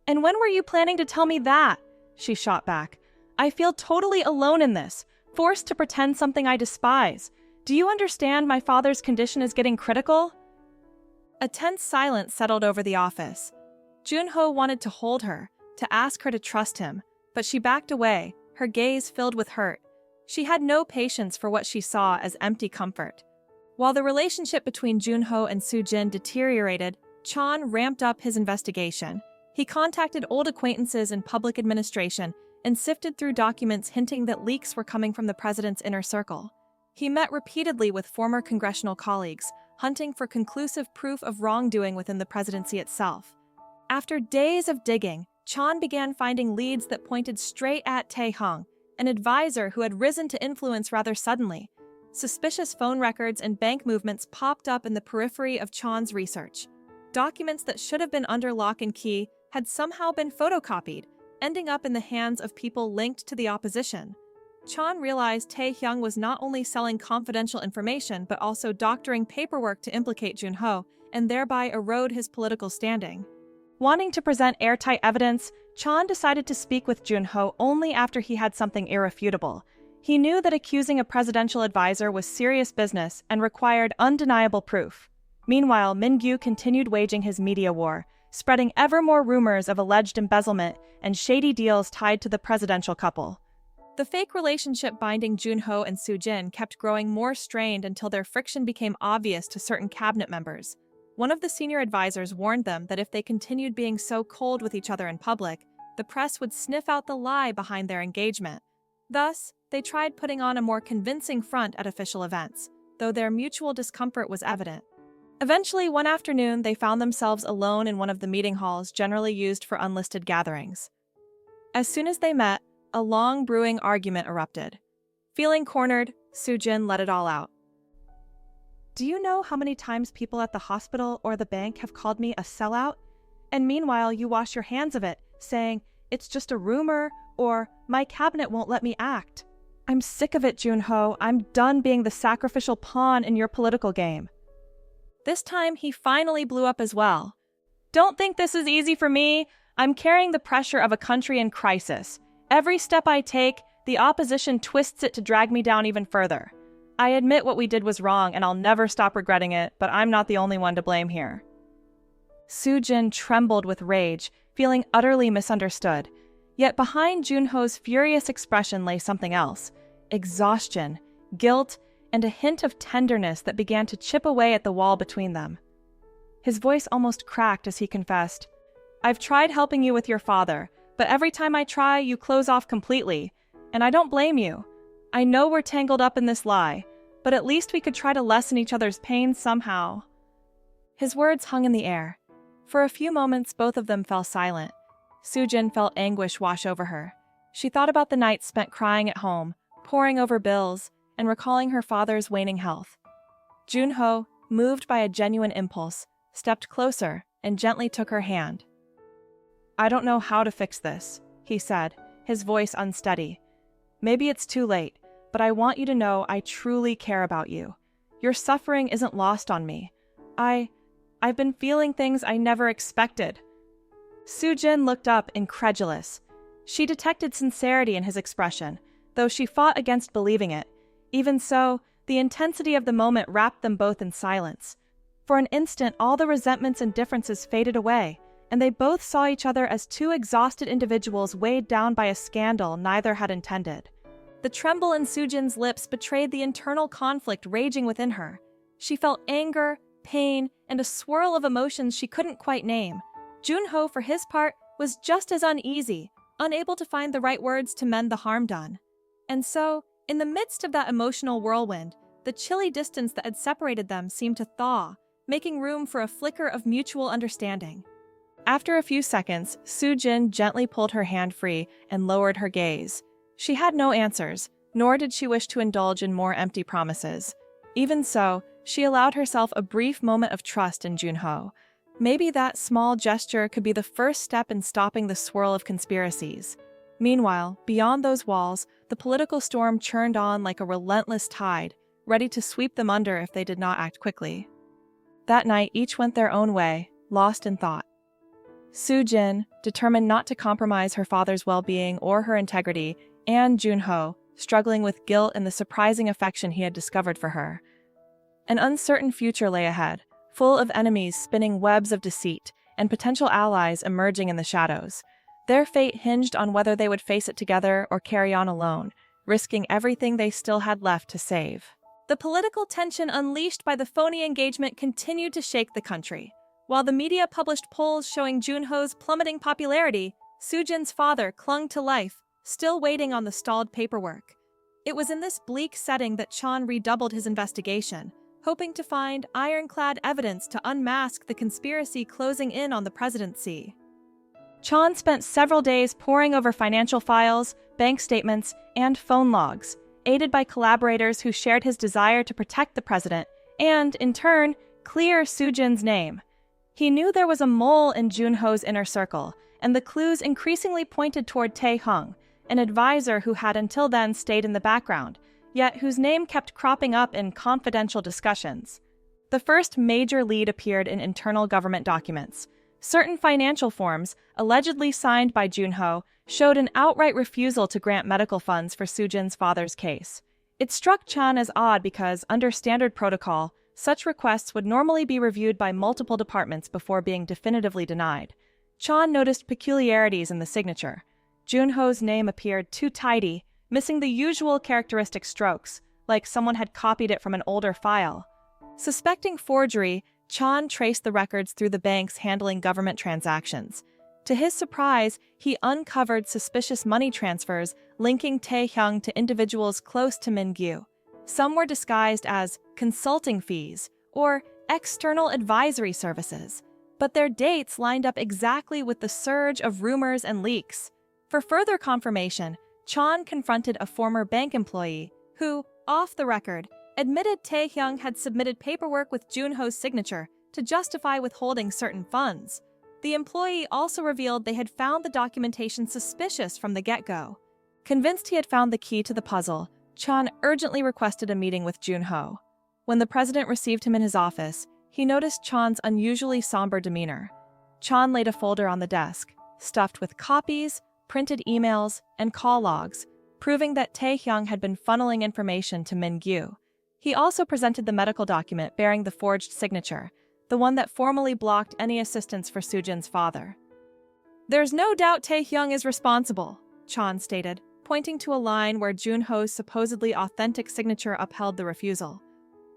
"And when were you planning to tell me that? she shot back. "I feel totally alone in this, forced to pretend something I despise. Do you understand my father's condition is getting critical?" A tense silence settled over the office. Junho wanted to hold her, to ask her to trust him, but she backed away, her gaze filled with hurt. She had no patience for what she saw as empty comfort. While the relationship between Junho and Soo-jin deteriorated, Chan ramped up his investigation. He contacted old acquaintances in public administration and sifted through documents hinting that leaks were coming from the president's inner circle. He met repeatedly with former congressional colleagues, hunting for conclusive proof of wrongdoing within the presidency itself. After days of digging, Chan began finding leads that pointed straight at Tae-hung, an advisor who had risen to influence rather suddenly. Suspicious phone records and bank movements popped up in the periphery of Chan's research. Documents that should have been under lock and key had somehow been photocopied, ending up in the hands of people linked to the opposition. Chan realized Tae-hyung was not only selling confidential information but also doctoring paperwork to implicate Junho and thereby erode his political standing. Wanting to present airtight evidence, Chan decided to speak with Junho only after he had something irrefutable. He knew that accusing a presidential advisor was serious business and required undeniable proof. Meanwhile, Min-gyu continued waging his media war, spreading ever more rumors of alleged embezzlement and shady deals tied to the presidential couple. The fake relationship binding Junho and Soo-jin kept growing more strained until their friction became obvious to certain cabinet members. One of the senior advisors warned them that if they continued being so cold with each other in public, the press would sniff out the lie behind their engagement. Thus, they tried putting on a more convincing front at official events, though their mutual discomfort was evident. Eventually, one afternoon, they found themselves alone in one of the meeting halls generally used for unlisted gatherings. As soon as they met, a long brewing argument erupted. Feeling cornered, Soo-jin let it all out. "Do you know how many times people at the hospital or the bank have called me a sellout? And meanwhile, you wash your hands of it, saying, 'It's just a rumor,' or 'My cabinet won't let me act.' I'm sick of it, Junho. I'm done being the sacrificial pawn in your political game." This time, he finally blew up as well. "Don't think this is easy for me. I'm carrying the pressure of a country in crisis. Every step I take, the opposition twists it to drag me down even further. I admit what we did was wrong and I'll never stop regretting it, but I'm not the only one to blame here." Soo-jin trembled with rage, feeling utterly misunderstood. Yet behind Junho's furious expression lay something else: exhaustion, guilt, and a hint of tenderness that began to chip away at the wall between them. His voice almost cracked as he confessed, "I've tried helping you with your father, but every time I try, you close off completely. And I don't blame you. I know we're tangled up in this lie, but at least we could try to lessen each other's pain somehow." His words hung in the air. For a few moments, both of them fell silent. Soo-jin felt anguish wash over her. She thought about the nights spent crying at home, poring over bills, and recalling her father's waning health. Junho, moved by a genuine impulse, stepped closer and gently took her hand. "I don't know how to fix this," he said, his voice unsteady. "Maybe it's too late, but I want you to know I truly care about you. Your suffering isn't lost on me. I've been feeling things I never expected." Soo-jin looked up, incredulous. She detected sincerity in his expression, though she fought against believing it. Even so, the intensity of the moment wrapped them both in silence. For an instant, all the resentments and differences faded away, and they both saw each other as two exhausted individuals weighed down by a scandal neither had intended. The tremble in Soo-jin's lips betrayed the internal conflict raging within her. She felt anger, pain, and a swirl of emotions she couldn't quite name. Junho, for his part, was just as uneasy, unable to find the right words to mend the harm done. And so, in the midst of that emotional whirlwind, the chilly distance that had separated them seemed to thaw, making room for a flicker of mutual understanding. After a few seconds, Soo-jin gently pulled her hand free and lowered her gaze. She had no answers, nor did she wish to indulge in more empty promises. Even so, she allowed herself a brief moment of trust in Junho. Maybe that small gesture could be the first step in stopping the swirl of conspiracies. Meanwhile, beyond those walls, the political storm churned on like a relentless tide, ready to sweep them under if they did not act quickly. That night, each went their own way, lost in thought. Soo-jin, determined not to compromise her father's well-being or her integrity, and Jun-ho, struggling with guilt and the surprising affection he had discovered for her. An uncertain future lay ahead, full of enemies spinning webs of deceit and potential allies emerging in the shadows. Their fate hinged on whether they would face it together or carry on alone, risking everything they still had left to save. The political tension unleashed by the phony engagement continued to shake the country. While the media published polls showing Jun-ho's plummeting popularity, Soo-jin's father clung to life, still waiting on the stalled paperwork. It was in this bleak setting that Chan redoubled his investigation, hoping to find ironclad evidence to unmask the conspiracy closing in on the presidency. Chan spent several days poring over financial files, bank statements, and phone logs, aided by collaborators who shared his desire to protect the president and, in turn, clear Soo-jin's name. He knew there was a mole in Jun-ho's inner circle, and the clues increasingly pointed toward Tae-hyung, an advisor who had until then stayed in the background, yet whose name kept cropping up in confidential discussions. The first major lead appeared in internal government documents. Certain financial forms, allegedly signed by Jun-ho, showed an outright refusal to grant medical funds for Soo-jin's father's case. It struck Chan as odd because, under standard protocol, such requests would normally be reviewed by multiple departments before being definitively denied. Chan noticed peculiarities in the signature. Jun-ho's name appeared too tidy, missing the usual characteristic strokes, like someone had copied it from an older file. Suspecting forgery, Chan traced the records through the banks handling government transactions. To his surprise, he uncovered suspicious money transfers linking Tae-hyung to individuals close to Min-gyu. Some were disguised as consulting fees or external advisory services, but their dates lined up exactly with the surge of rumors and leaks. For further confirmation, Chan confronted a former bank employee who, off the record, admitted Tae-hyung had submitted paperwork with Jun-ho's signature to justify withholding certain funds. The employee also revealed they had found the documentation suspicious from the get-go. Convinced he had found the key to the puzzle, Chan urgently requested a meeting with Jun-ho. When the president received him in his office, he noticed Chan's unusually somber demeanor. Chan laid a folder on the desk, stuffed with copies, printed emails, and call logs, proving that Tae-hyung had been funneling information to Min-gyu. He also presented the medical document bearing the forged signature, the one that formally blocked any assistance for Soo-jin's father. "There's no doubt Tae-hyung is responsible," Chan stated, pointing to a line where Jun-ho's supposedly authentic signature upheld the refusal.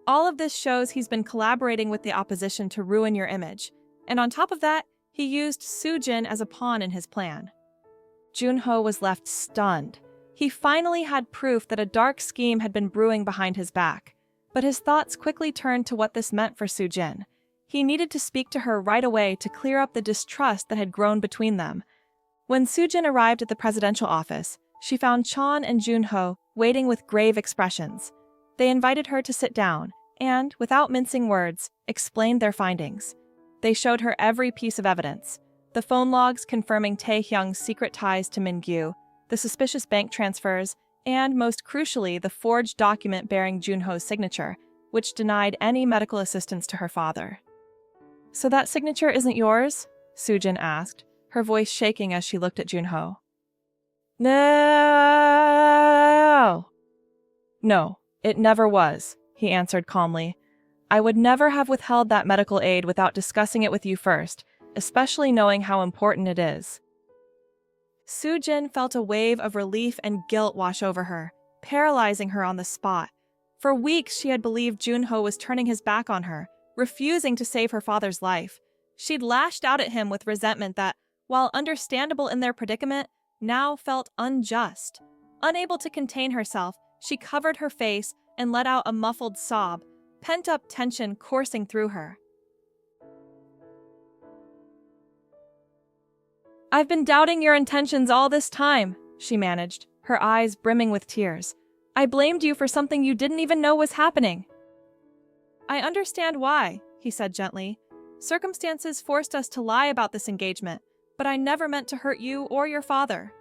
"All of this shows he's been collaborating with the opposition to ruin your image, and on top of that, he used Soo-jin as a pawn in his plan." Jun-ho was left stunned. He finally had proof that a dark scheme had been brewing behind his back, but his thoughts quickly turned to what this meant for Soo-jin. He needed to speak to her right away to clear up the distrust that had grown between them. When Soo-jin arrived at the presidential office, she found Chan and Jun-ho waiting with grave expressions. They invited her to sit down and, without mincing words, explained their findings. They showed her every piece of evidence: the phone logs confirming Tae-hyung's secret ties to Min-gyu, the suspicious bank transfers, and, most crucially, the forged document bearing Jun-ho's signature, which denied any medical assistance to her father. "So that signature isn't yours?" Soo-jin asked, her voice shaking as she looked at Jun-ho. "No! No, it never was," he answered calmly. "I would never have withheld that medical aid without discussing it with you first, especially knowing how important it is." Soo-jin felt a wave of relief and guilt wash over her, paralyzing her on the spot. For weeks she had believed Jun-ho was turning his back on her, refusing to save her father's life. She'd lashed out at him with resentment that, while understandable in their predicament, now felt unjust. Unable to contain herself, she covered her face and let out a muffled sob, pent-up tension coursing through her. "I've been doubting your intentions all this time," she managed, her eyes brimming with tears. "I blamed you for something you didn't even know was happening." "I understand why," he said gently. "Circumstances forced us to lie about this engagement, but I never meant to hurt you or your father."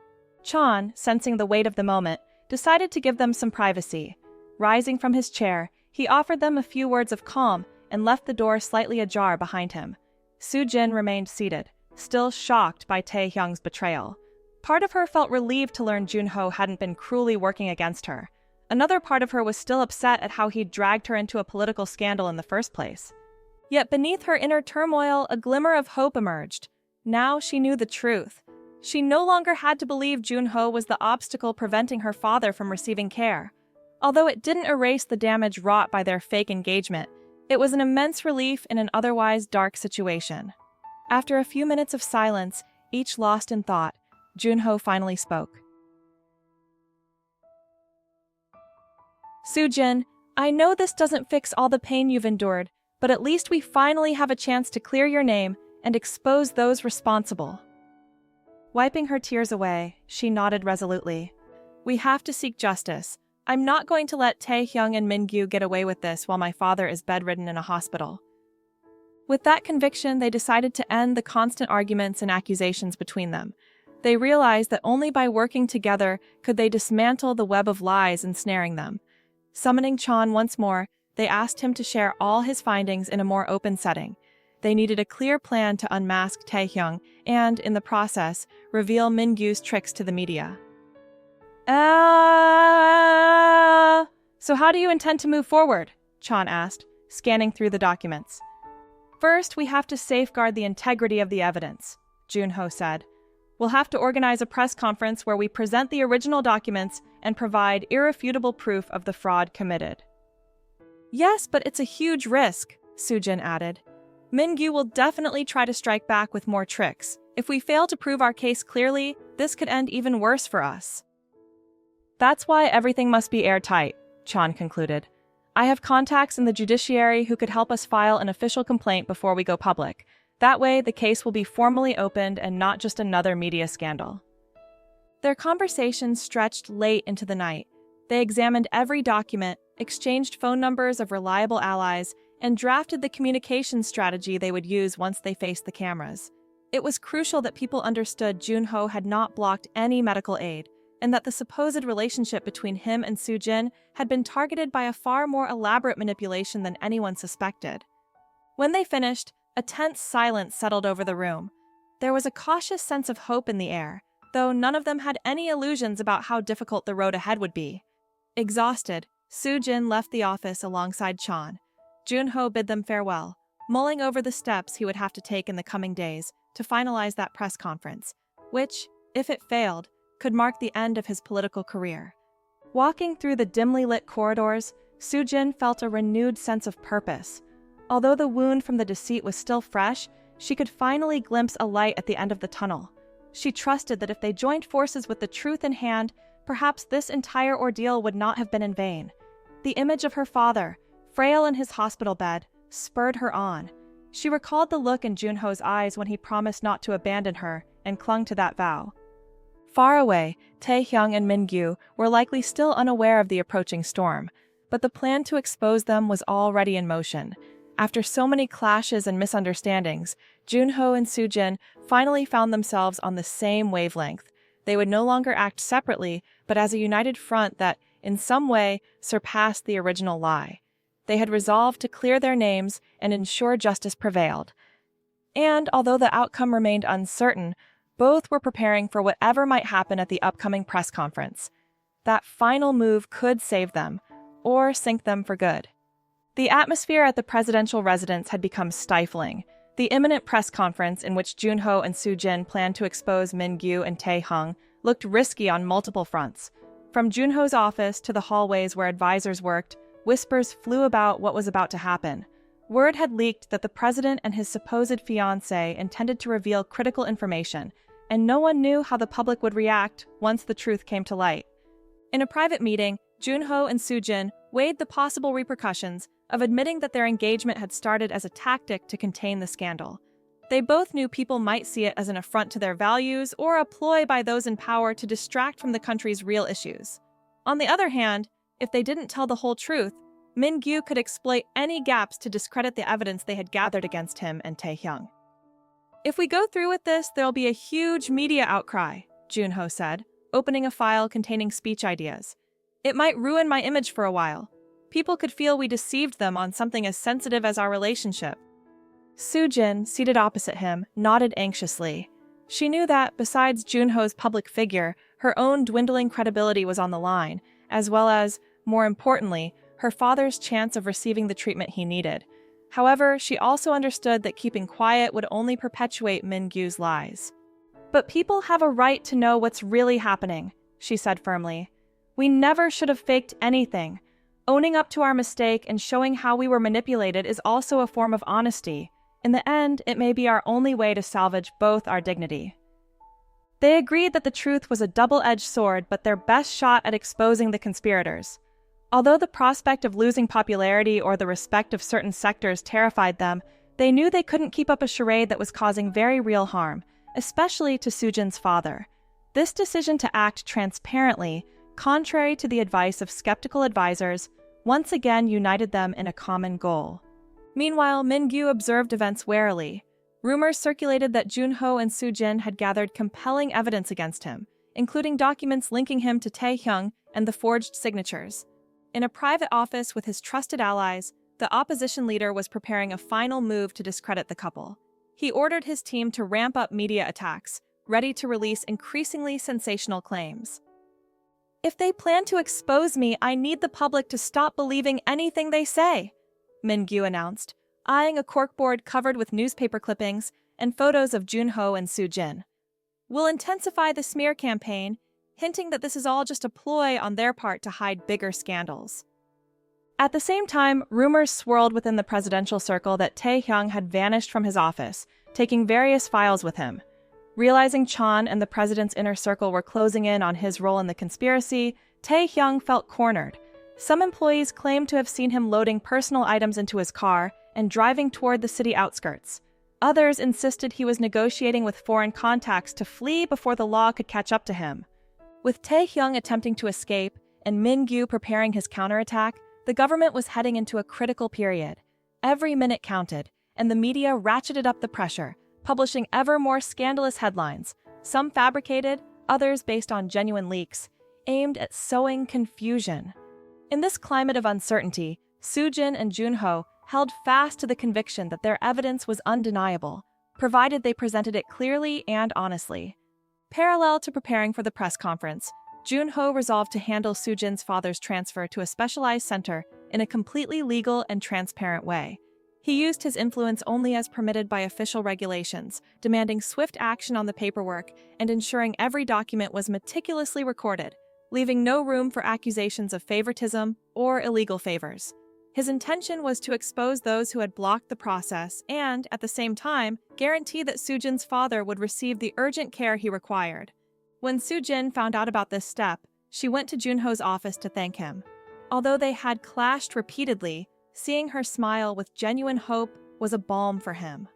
Chan, sensing the weight of the moment, decided to give them some privacy. Rising from his chair, he offered them a few words of calm and left the door slightly ajar behind him. Soo-jin remained seated, still shocked by Taehyung's betrayal. Part of her felt relieved to learn Junho hadn't been cruelly working against her. Another part of her was still upset at how he'd dragged her into a political scandal in the first place. Yet beneath her inner turmoil, a glimmer of hope emerged. Now she knew the truth. She no longer had to believe Junho was the obstacle preventing her father from receiving care. Although it didn't erase the damage wrought by their fake engagement, it was an immense relief in an otherwise dark situation. After a few minutes of silence, each lost in thought, Junho finally spoke. Soo-jin, I know this doesn't fix all the pain you've endured, but at least we finally have a chance to clear your name and expose those responsible. Wiping her tears away, she nodded resolutely. We have to seek justice. I'm not going to let Taehyung and Mingyu get away with this while my father is bedridden in a hospital. With that conviction, they decided to end the constant arguments and accusations between them. They realized that only by working together could they dismantle the web of lies ensnaring them. Summoning Chan once more, they asked him to share all his findings in a more open setting. They needed a clear plan to unmask Taehyung and, in the process, reveal Mingyu's tricks to the media. So how do you intend to move forward? Chan asked, scanning through the documents. First, we have to safeguard the integrity of the evidence, Junho said. We'll have to organize a press conference where we present the original documents and provide irrefutable proof of the fraud committed. Yes, but it's a huge risk, Soo-jin added. Mingyu will definitely try to strike back with more tricks. If we fail to prove our case clearly, this could end even worse for us. That's why everything must be airtight, Chan concluded. I have contacts in the judiciary who could help us file an official complaint before we go public. That way, the case will be formally opened and not just another media scandal. Their conversation stretched late into the night. They examined every document, exchanged phone numbers of reliable allies, and drafted the communication strategy they would use once they faced the cameras. It was crucial that people understood Junho had not blocked any medical aid, and that the supposed relationship between him and Soo-jin had been targeted by a far more elaborate manipulation than anyone suspected. When they finished, a tense silence settled over the room. There was a cautious sense of hope in the air, though none of them had any illusions about how difficult the road ahead would be. Exhausted, Soo-jin left the office alongside Chan. Junho bid them farewell, mulling over the steps he would have to take in the coming days to finalize that press conference, which, if it failed, could mark the end of his political career. Walking through the dimly lit corridors, Soo-jin felt a renewed sense of purpose. Although the wound from the deceit was still fresh, she could finally glimpse a light at the end of the tunnel. She trusted that if they joined forces with the truth in hand, perhaps this entire ordeal would not have been in vain. The image of her father, frail in his hospital bed, spurred her on. She recalled the look in Junho's eyes when he promised not to abandon her and clung to that vow. Far away, Taehyung and Mingyu were likely still unaware of the approaching storm, but the plan to expose them was already in motion. After so many clashes and misunderstandings, Junho and Soo-jin finally found themselves on the same wavelength. They would no longer act separately, but as a united front that, in some way, surpassed the original lie. They had resolved to clear their names and ensure justice prevailed. And, although the outcome remained uncertain, both were preparing for whatever might happen at the upcoming press conference. That final move could save them, or sink them for good. The atmosphere at the presidential residence had become stifling. The imminent press conference in which Junho and Soo-jin planned to expose Mingyu and Taehyung looked risky on multiple fronts. From Junho's office to the hallways where advisors worked, whispers flew about what was about to happen. Word had leaked that the president and his supposed fiancée intended to reveal critical information, and no one knew how the public would react once the truth came to light. In a private meeting, Junho and Soo-jin weighed the possible repercussions of admitting that their engagement had started as a tactic to contain the scandal. They both knew people might see it as an affront to their values or a ploy by those in power to distract from the country's real issues. On the other hand, if they didn't tell the whole truth, Mingyu could exploit any gaps to discredit the evidence they had gathered against him and Taehyung. If we go through with this, there'll be a huge media outcry, Junho said, opening a file containing speech ideas. It might ruin my image for a while. People could feel we deceived them on something as sensitive as our relationship. Soo-jin, seated opposite him, nodded anxiously. She knew that, besides Junho's public figure, her own dwindling credibility was on the line, as well as, more importantly, her father's chance of receiving the treatment he needed. However, she also understood that keeping quiet would only perpetuate Min-gyu's lies. "But people have a right to know what's really happening," she said firmly. "We never should have faked anything. Owning up to our mistake and showing how we were manipulated is also a form of honesty. In the end, it may be our only way to salvage both our dignity." They agreed that the truth was a double-edged sword, but their best shot at exposing the conspirators. Although the prospect of losing popularity or the respect of certain sectors terrified them, they knew they couldn't keep up a charade that was causing very real harm, especially to Soo-jin's father. This decision to act transparently, contrary to the advice of skeptical advisors, once again united them in a common goal. Meanwhile, Min-gyu observed events warily. Rumors circulated that Junho and Soo-jin had gathered compelling evidence against him, including documents linking him to Tae-hyung and the forged signatures. In a private office with his trusted allies, the opposition leader was preparing a final move to discredit the couple. He ordered his team to ramp up media attacks, ready to release increasingly sensational claims. "If they plan to expose me, I need the public to stop believing anything they say," Min-gyu announced, eyeing a corkboard covered with newspaper clippings and photos of Junho and Soo-jin. "We'll intensify the smear campaign, hinting that this is all just a ploy on their part to hide bigger scandals." At the same time, rumors swirled within the presidential circle that Tae-hyung had vanished from his office, taking various files with him. Realizing Chan and the president's inner circle were closing in on his role in the conspiracy, Tae-hyung felt cornered. Some employees claimed to have seen him loading personal items into his car and driving toward the city outskirts. Others insisted he was negotiating with foreign contacts to flee before the law could catch up to him. With Tae-hyung attempting to escape and Min-gyu preparing his counterattack, the government was heading into a critical period. Every minute counted, and the media ratcheted up the pressure, publishing ever more scandalous headlines, some fabricated, others based on genuine leaks, aimed at sowing confusion. In this climate of uncertainty, Soo-jin and Junho held fast to the conviction that their evidence was undeniable, provided they presented it clearly and honestly. Parallel to preparing for the press conference, Junho resolved to handle Soo-jin's father's transfer to a specialized center in a completely legal and transparent way. He used his influence only as permitted by official regulations, demanding swift action on the paperwork and ensuring every document was meticulously recorded, leaving no room for accusations of favoritism or illegal favors. His intention was to expose those who had blocked the process and, at the same time, guarantee that Soo-jin's father would receive the urgent care he required. When Soo-jin found out about this step, she went to Junho's office to thank him. Although they had clashed repeatedly, seeing her smile with genuine hope was a balm for him.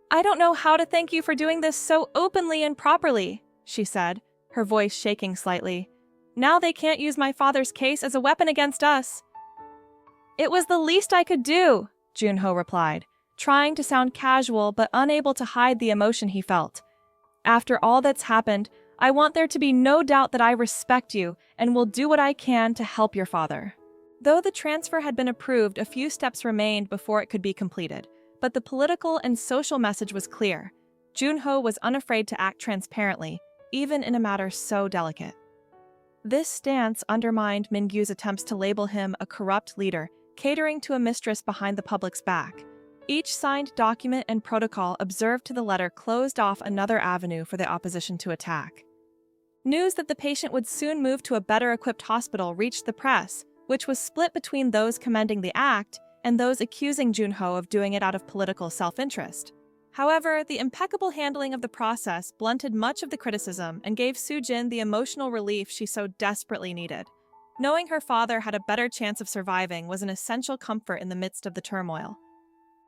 "I don't know how to thank you for doing this so openly and properly," she said, her voice shaking slightly. "Now they can't use my father's case as a weapon against us." "It was the least I could do," Junho replied, trying to sound casual but unable to hide the emotion he felt. "After all that's happened, I want there to be no doubt that I respect you and will do what I can to help your father." Though the transfer had been approved, a few steps remained before it could be completed, but the political and social message was clear. Junho was unafraid to act transparently, even in a matter so delicate. This stance undermined Min-gyu's attempts to label him a corrupt leader, catering to a mistress behind the public's back. Each signed document and protocol observed to the letter closed off another avenue for the opposition to attack. News that the patient would soon move to a better-equipped hospital reached the press, which was split between those commending the act and those accusing Junho of doing it out of political self-interest. However, the impeccable handling of the process blunted much of the criticism and gave Soo-jin the emotional relief she so desperately needed. Knowing her father had a better chance of surviving was an essential comfort in the midst of the turmoil.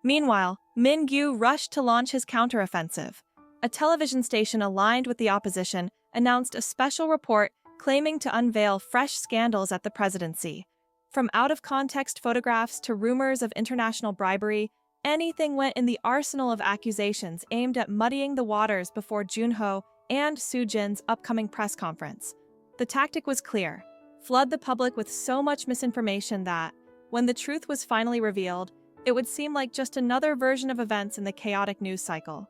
Meanwhile, Min-gyu rushed to launch his counteroffensive. A television station aligned with the opposition announced a special report claiming to unveil fresh scandals at the presidency. From out-of-context photographs to rumors of international bribery, anything went in the arsenal of accusations aimed at muddying the waters before Junho and Soo-jin's upcoming press conference. The tactic was clear: flood the public with so much misinformation that, when the truth was finally revealed, it would seem like just another version of events in the chaotic news cycle.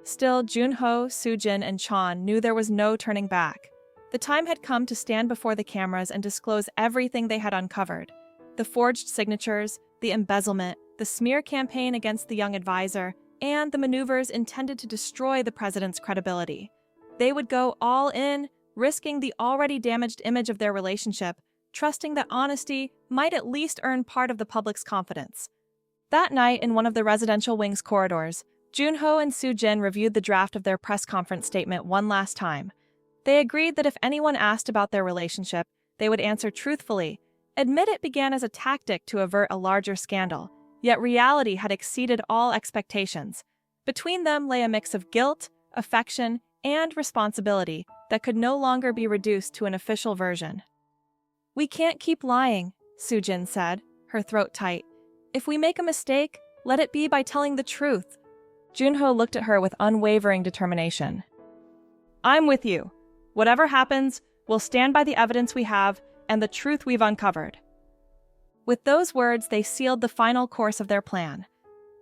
Still, Junho, Soojin, and Chan knew there was no turning back. The time had come to stand before the cameras and disclose everything they had uncovered. The forged signatures, the embezzlement, the smear campaign against the young advisor, and the maneuvers intended to destroy the president's credibility. They would go all in, risking the already damaged image of their relationship, trusting that honesty might at least earn part of the public's confidence. That night, in one of the residential wing's corridors, Junho and Soojin reviewed the draft of their press conference statement one last time. They agreed that if anyone asked about their relationship, they would answer truthfully, admit it began as a tactic to avert a larger scandal, yet reality had exceeded all expectations. Between them lay a mix of guilt, affection, and responsibility that could no longer be reduced to an official version. "We can't keep lying," Soojin said, her throat tight. "If we make a mistake, let it be by telling the truth." Junho looked at her with unwavering determination. "I'm with you. Whatever happens, we'll stand by the evidence we have and the truth we've uncovered." With those words, they sealed the final course of their plan.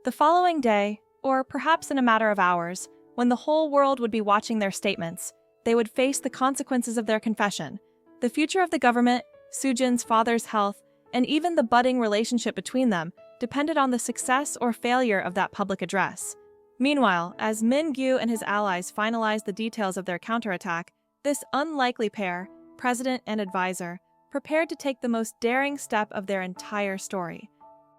The following day, or perhaps in a matter of hours, when the whole world would be watching their statements, they would face the consequences of their confession. The future of the government, Soojin's father's health, and even the budding relationship between them depended on the success or failure of that public address. Meanwhile, as Min-gyu and his allies finalized the details of their counterattack, this unlikely pair, president and advisor, prepared to take the most daring step of their entire story.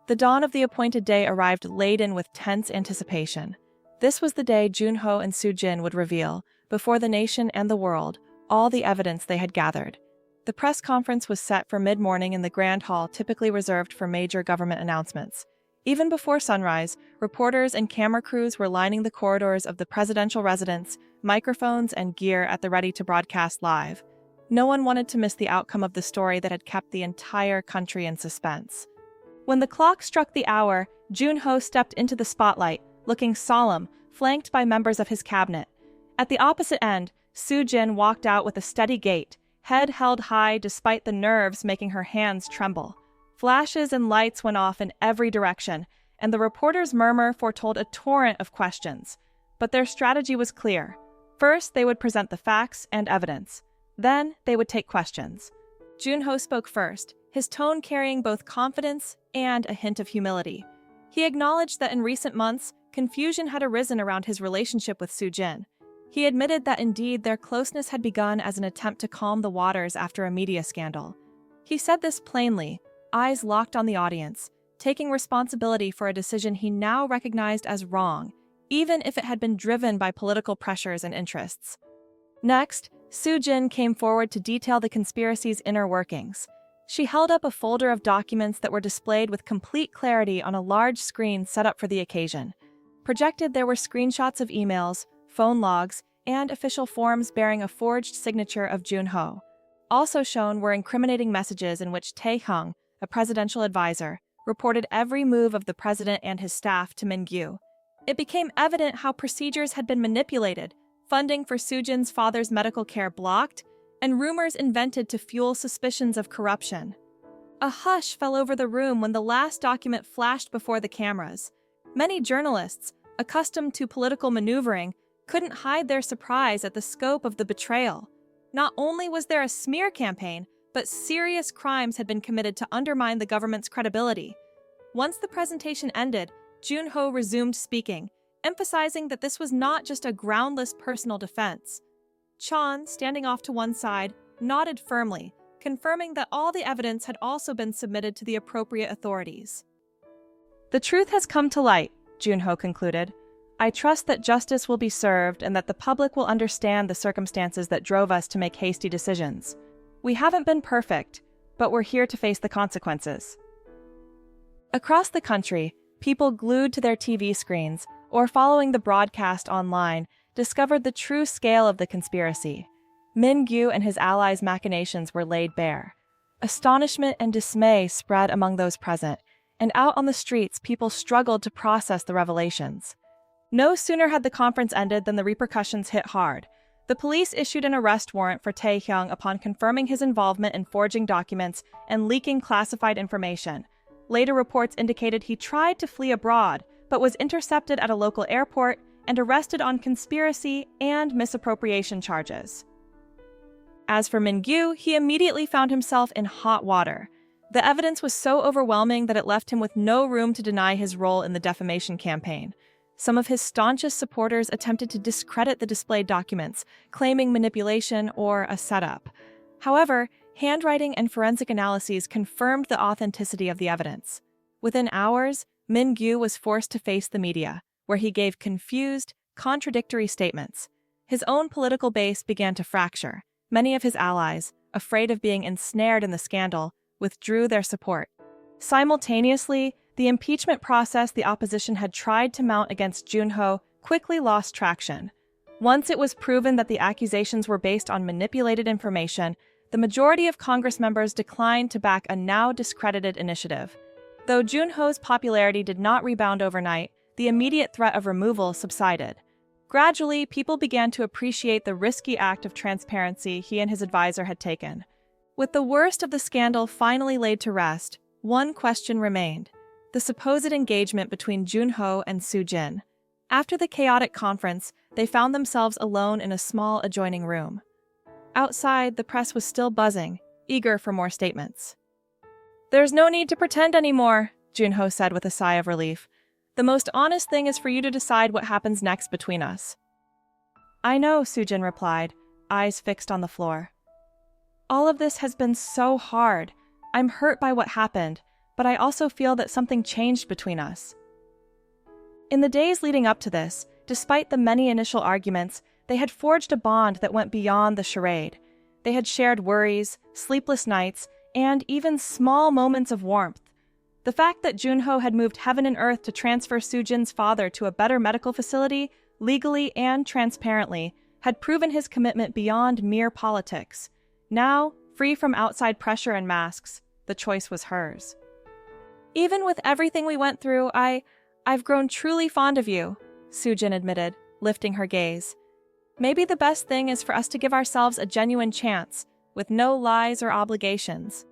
The dawn of the appointed day arrived laden with tense anticipation. This was the day Junho and Soojin would reveal, before the nation and the world, all the evidence they had gathered. The press conference was set for mid-morning in the Grand Hall typically reserved for major government announcements. Even before sunrise, reporters and camera crews were lining the corridors of the presidential residence, microphones and gear at the ready to broadcast live. No one wanted to miss the outcome of the story that had kept the entire country in suspense. When the clock struck the hour, Junho stepped into the spotlight, looking solemn, flanked by members of his cabinet. At the opposite end, Soojin walked out with a steady gait, head held high despite the nerves making her hands tremble. Flashes and lights went off in every direction, and the reporters' murmur foretold a torrent of questions. But their strategy was clear. First, they would present the facts and evidence. Then, they would take questions. Junho spoke first, his tone carrying both confidence and a hint of humility. He acknowledged that in recent months, confusion had arisen around his relationship with Soojin. He admitted that indeed their closeness had begun as an attempt to calm the waters after a media scandal. He said this plainly, eyes locked on the audience, taking responsibility for a decision he now recognized as wrong, even if it had been driven by political pressures and interests. Next, Soojin came forward to detail the conspiracy's inner workings. She held up a folder of documents that were displayed with complete clarity on a large screen set up for the occasion. Projected, there were screenshots of emails, phone logs, and official forms bearing a forged signature of Junho. Also shown were incriminating messages in which Tae-hyung, a presidential advisor, reported every move of the president and his staff to Min-gyu. It became evident how procedures had been manipulated, funding for Soojin's father's medical care blocked, and rumors invented to fuel suspicions of corruption. A hush fell over the room when the last document flashed before the cameras. Many journalists, accustomed to political maneuvering, couldn't hide their surprise at the scope of the betrayal. Not only was there a smear campaign, but serious crimes had been committed to undermine the government's credibility. Once the presentation ended, Junho resumed speaking, emphasizing that this was not just a groundless personal defense. Chan, standing off to one side, nodded firmly, confirming that all the evidence had also been submitted to the appropriate authorities. "The truth has come to light," Junho concluded. "I trust that justice will be served and that the public will understand the circumstances that drove us to make hasty decisions. We haven't been perfect, but we're here to face the consequences." Across the country, people glued to their TV screens or following the broadcast online discovered the true scale of the conspiracy. Min-gyu and his allies' machinations were laid bare. Astonishment and dismay spread among those present, and out on the streets people struggled to process the revelations. No sooner had the conference ended than the repercussions hit hard. The police issued an arrest warrant for Tae-hyung upon confirming his involvement in forging documents and leaking classified information. Later reports indicated he tried to flee abroad, but was intercepted at a local airport and arrested on conspiracy and misappropriation charges. As for Min-gyu, he immediately found himself in hot water. The evidence was so overwhelming that it left him with no room to deny his role in the defamation campaign. Some of his staunchest supporters attempted to discredit the displayed documents, claiming manipulation or a setup. However, handwriting and forensic analyses confirmed the authenticity of the evidence. Within hours, Min-gyu was forced to face the media, where he gave confused, contradictory statements. His own political base began to fracture. Many of his allies, afraid of being ensnared in the scandal, withdrew their support. Simultaneously, the impeachment process the opposition had tried to mount against Junho quickly lost traction. Once it was proven that the accusations were based on manipulated information, the majority of Congress members declined to back a now discredited initiative. Though Junho's popularity did not rebound overnight, the immediate threat of removal subsided. Gradually, people began to appreciate the risky act of transparency he and his advisor had taken. With the worst of the scandal finally laid to rest, one question remained: the supposed engagement between Junho and Soo-jin. After the chaotic conference, they found themselves alone in a small adjoining room. Outside, the press was still buzzing, eager for more statements. "There's no need to pretend anymore," Junho said with a sigh of relief. "The most honest thing is for you to decide what happens next between us." "I know," Soo-jin replied, eyes fixed on the floor. "All of this has been so hard. I'm hurt by what happened, but I also feel that something changed between us." In the days leading up to this, despite the many initial arguments, they had forged a bond that went beyond the charade. They had shared worries, sleepless nights, and even small moments of warmth. The fact that Junho had moved heaven and earth to transfer Soo-jin's father to a better medical facility, legally and transparently, had proven his commitment beyond mere politics. Now, free from outside pressure and masks, the choice was hers. "Even with everything we went through, I've grown truly fond of you," Soo-jin admitted, lifting her gaze. "Maybe the best thing is for us to give ourselves a genuine chance, with no lies or obligations."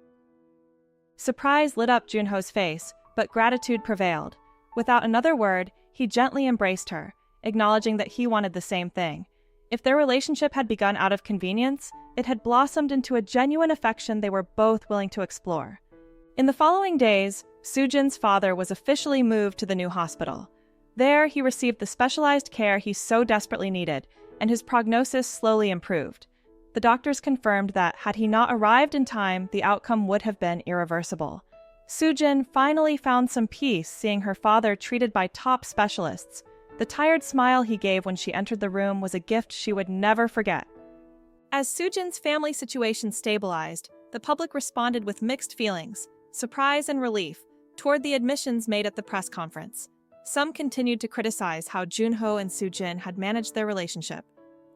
Surprise lit up Junho's face, but gratitude prevailed. Without another word, he gently embraced her, acknowledging that he wanted the same thing. If their relationship had begun out of convenience, it had blossomed into a genuine affection they were both willing to explore. In the following days, Soo-jin's father was officially moved to the new hospital. There, he received the specialized care he so desperately needed, and his prognosis slowly improved. The doctors confirmed that, had he not arrived in time, the outcome would have been irreversible. Soo-jin finally found some peace seeing her father treated by top specialists. The tired smile he gave when she entered the room was a gift she would never forget. As Soo-jin's family situation stabilized, the public responded with mixed feelings, surprise and relief, toward the admissions made at the press conference. Some continued to criticize how Junho and Soo-jin had managed their relationship.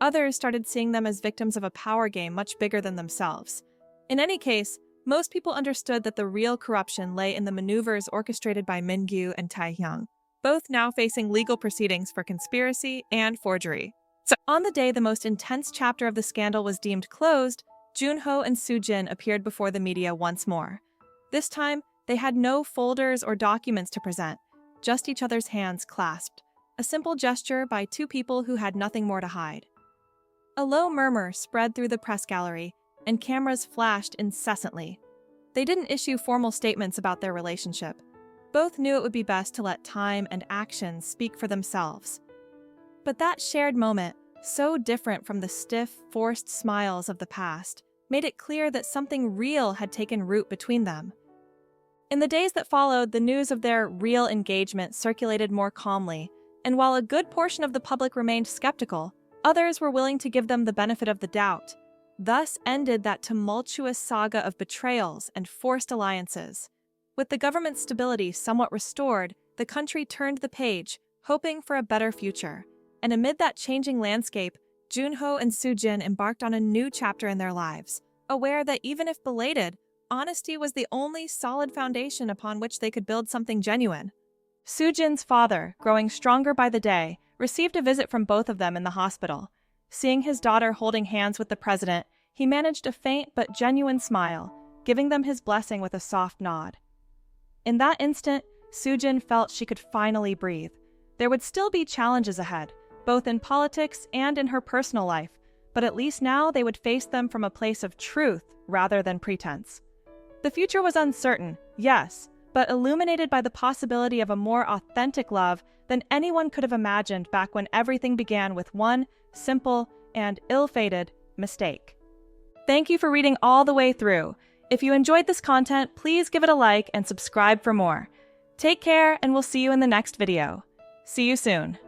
Others started seeing them as victims of a power game much bigger than themselves. In any case, most people understood that the real corruption lay in the maneuvers orchestrated by Min-gyu and Tae-hyung, both now facing legal proceedings for conspiracy and forgery. So, on the day the most intense chapter of the scandal was deemed closed, Junho and Soo-jin appeared before the media once more. This time, they had no folders or documents to present, just each other's hands clasped, a simple gesture by two people who had nothing more to hide. A low murmur spread through the press gallery, and cameras flashed incessantly. They didn't issue formal statements about their relationship. Both knew it would be best to let time and actions speak for themselves. But that shared moment, so different from the stiff, forced smiles of the past, made it clear that something real had taken root between them. In the days that followed, the news of their real engagement circulated more calmly, and while a good portion of the public remained skeptical, others were willing to give them the benefit of the doubt. Thus ended that tumultuous saga of betrayals and forced alliances. With the government's stability somewhat restored, the country turned the page, hoping for a better future. And amid that changing landscape, Junho and Soo-jin embarked on a new chapter in their lives, aware that even if belated, honesty was the only solid foundation upon which they could build something genuine. Soo-jin's father, growing stronger by the day, received a visit from both of them in the hospital. Seeing his daughter holding hands with the president, he managed a faint but genuine smile, giving them his blessing with a soft nod. In that instant, Soojin felt she could finally breathe. There would still be challenges ahead, both in politics and in her personal life, but at least now they would face them from a place of truth rather than pretense. The future was uncertain, yes, but illuminated by the possibility of a more authentic love than anyone could have imagined back when everything began with one simple and ill-fated mistake. Thank you for reading all the way through. If you enjoyed this content, please give it a like and subscribe for more. Take care, and we'll see you in the next video. See you soon.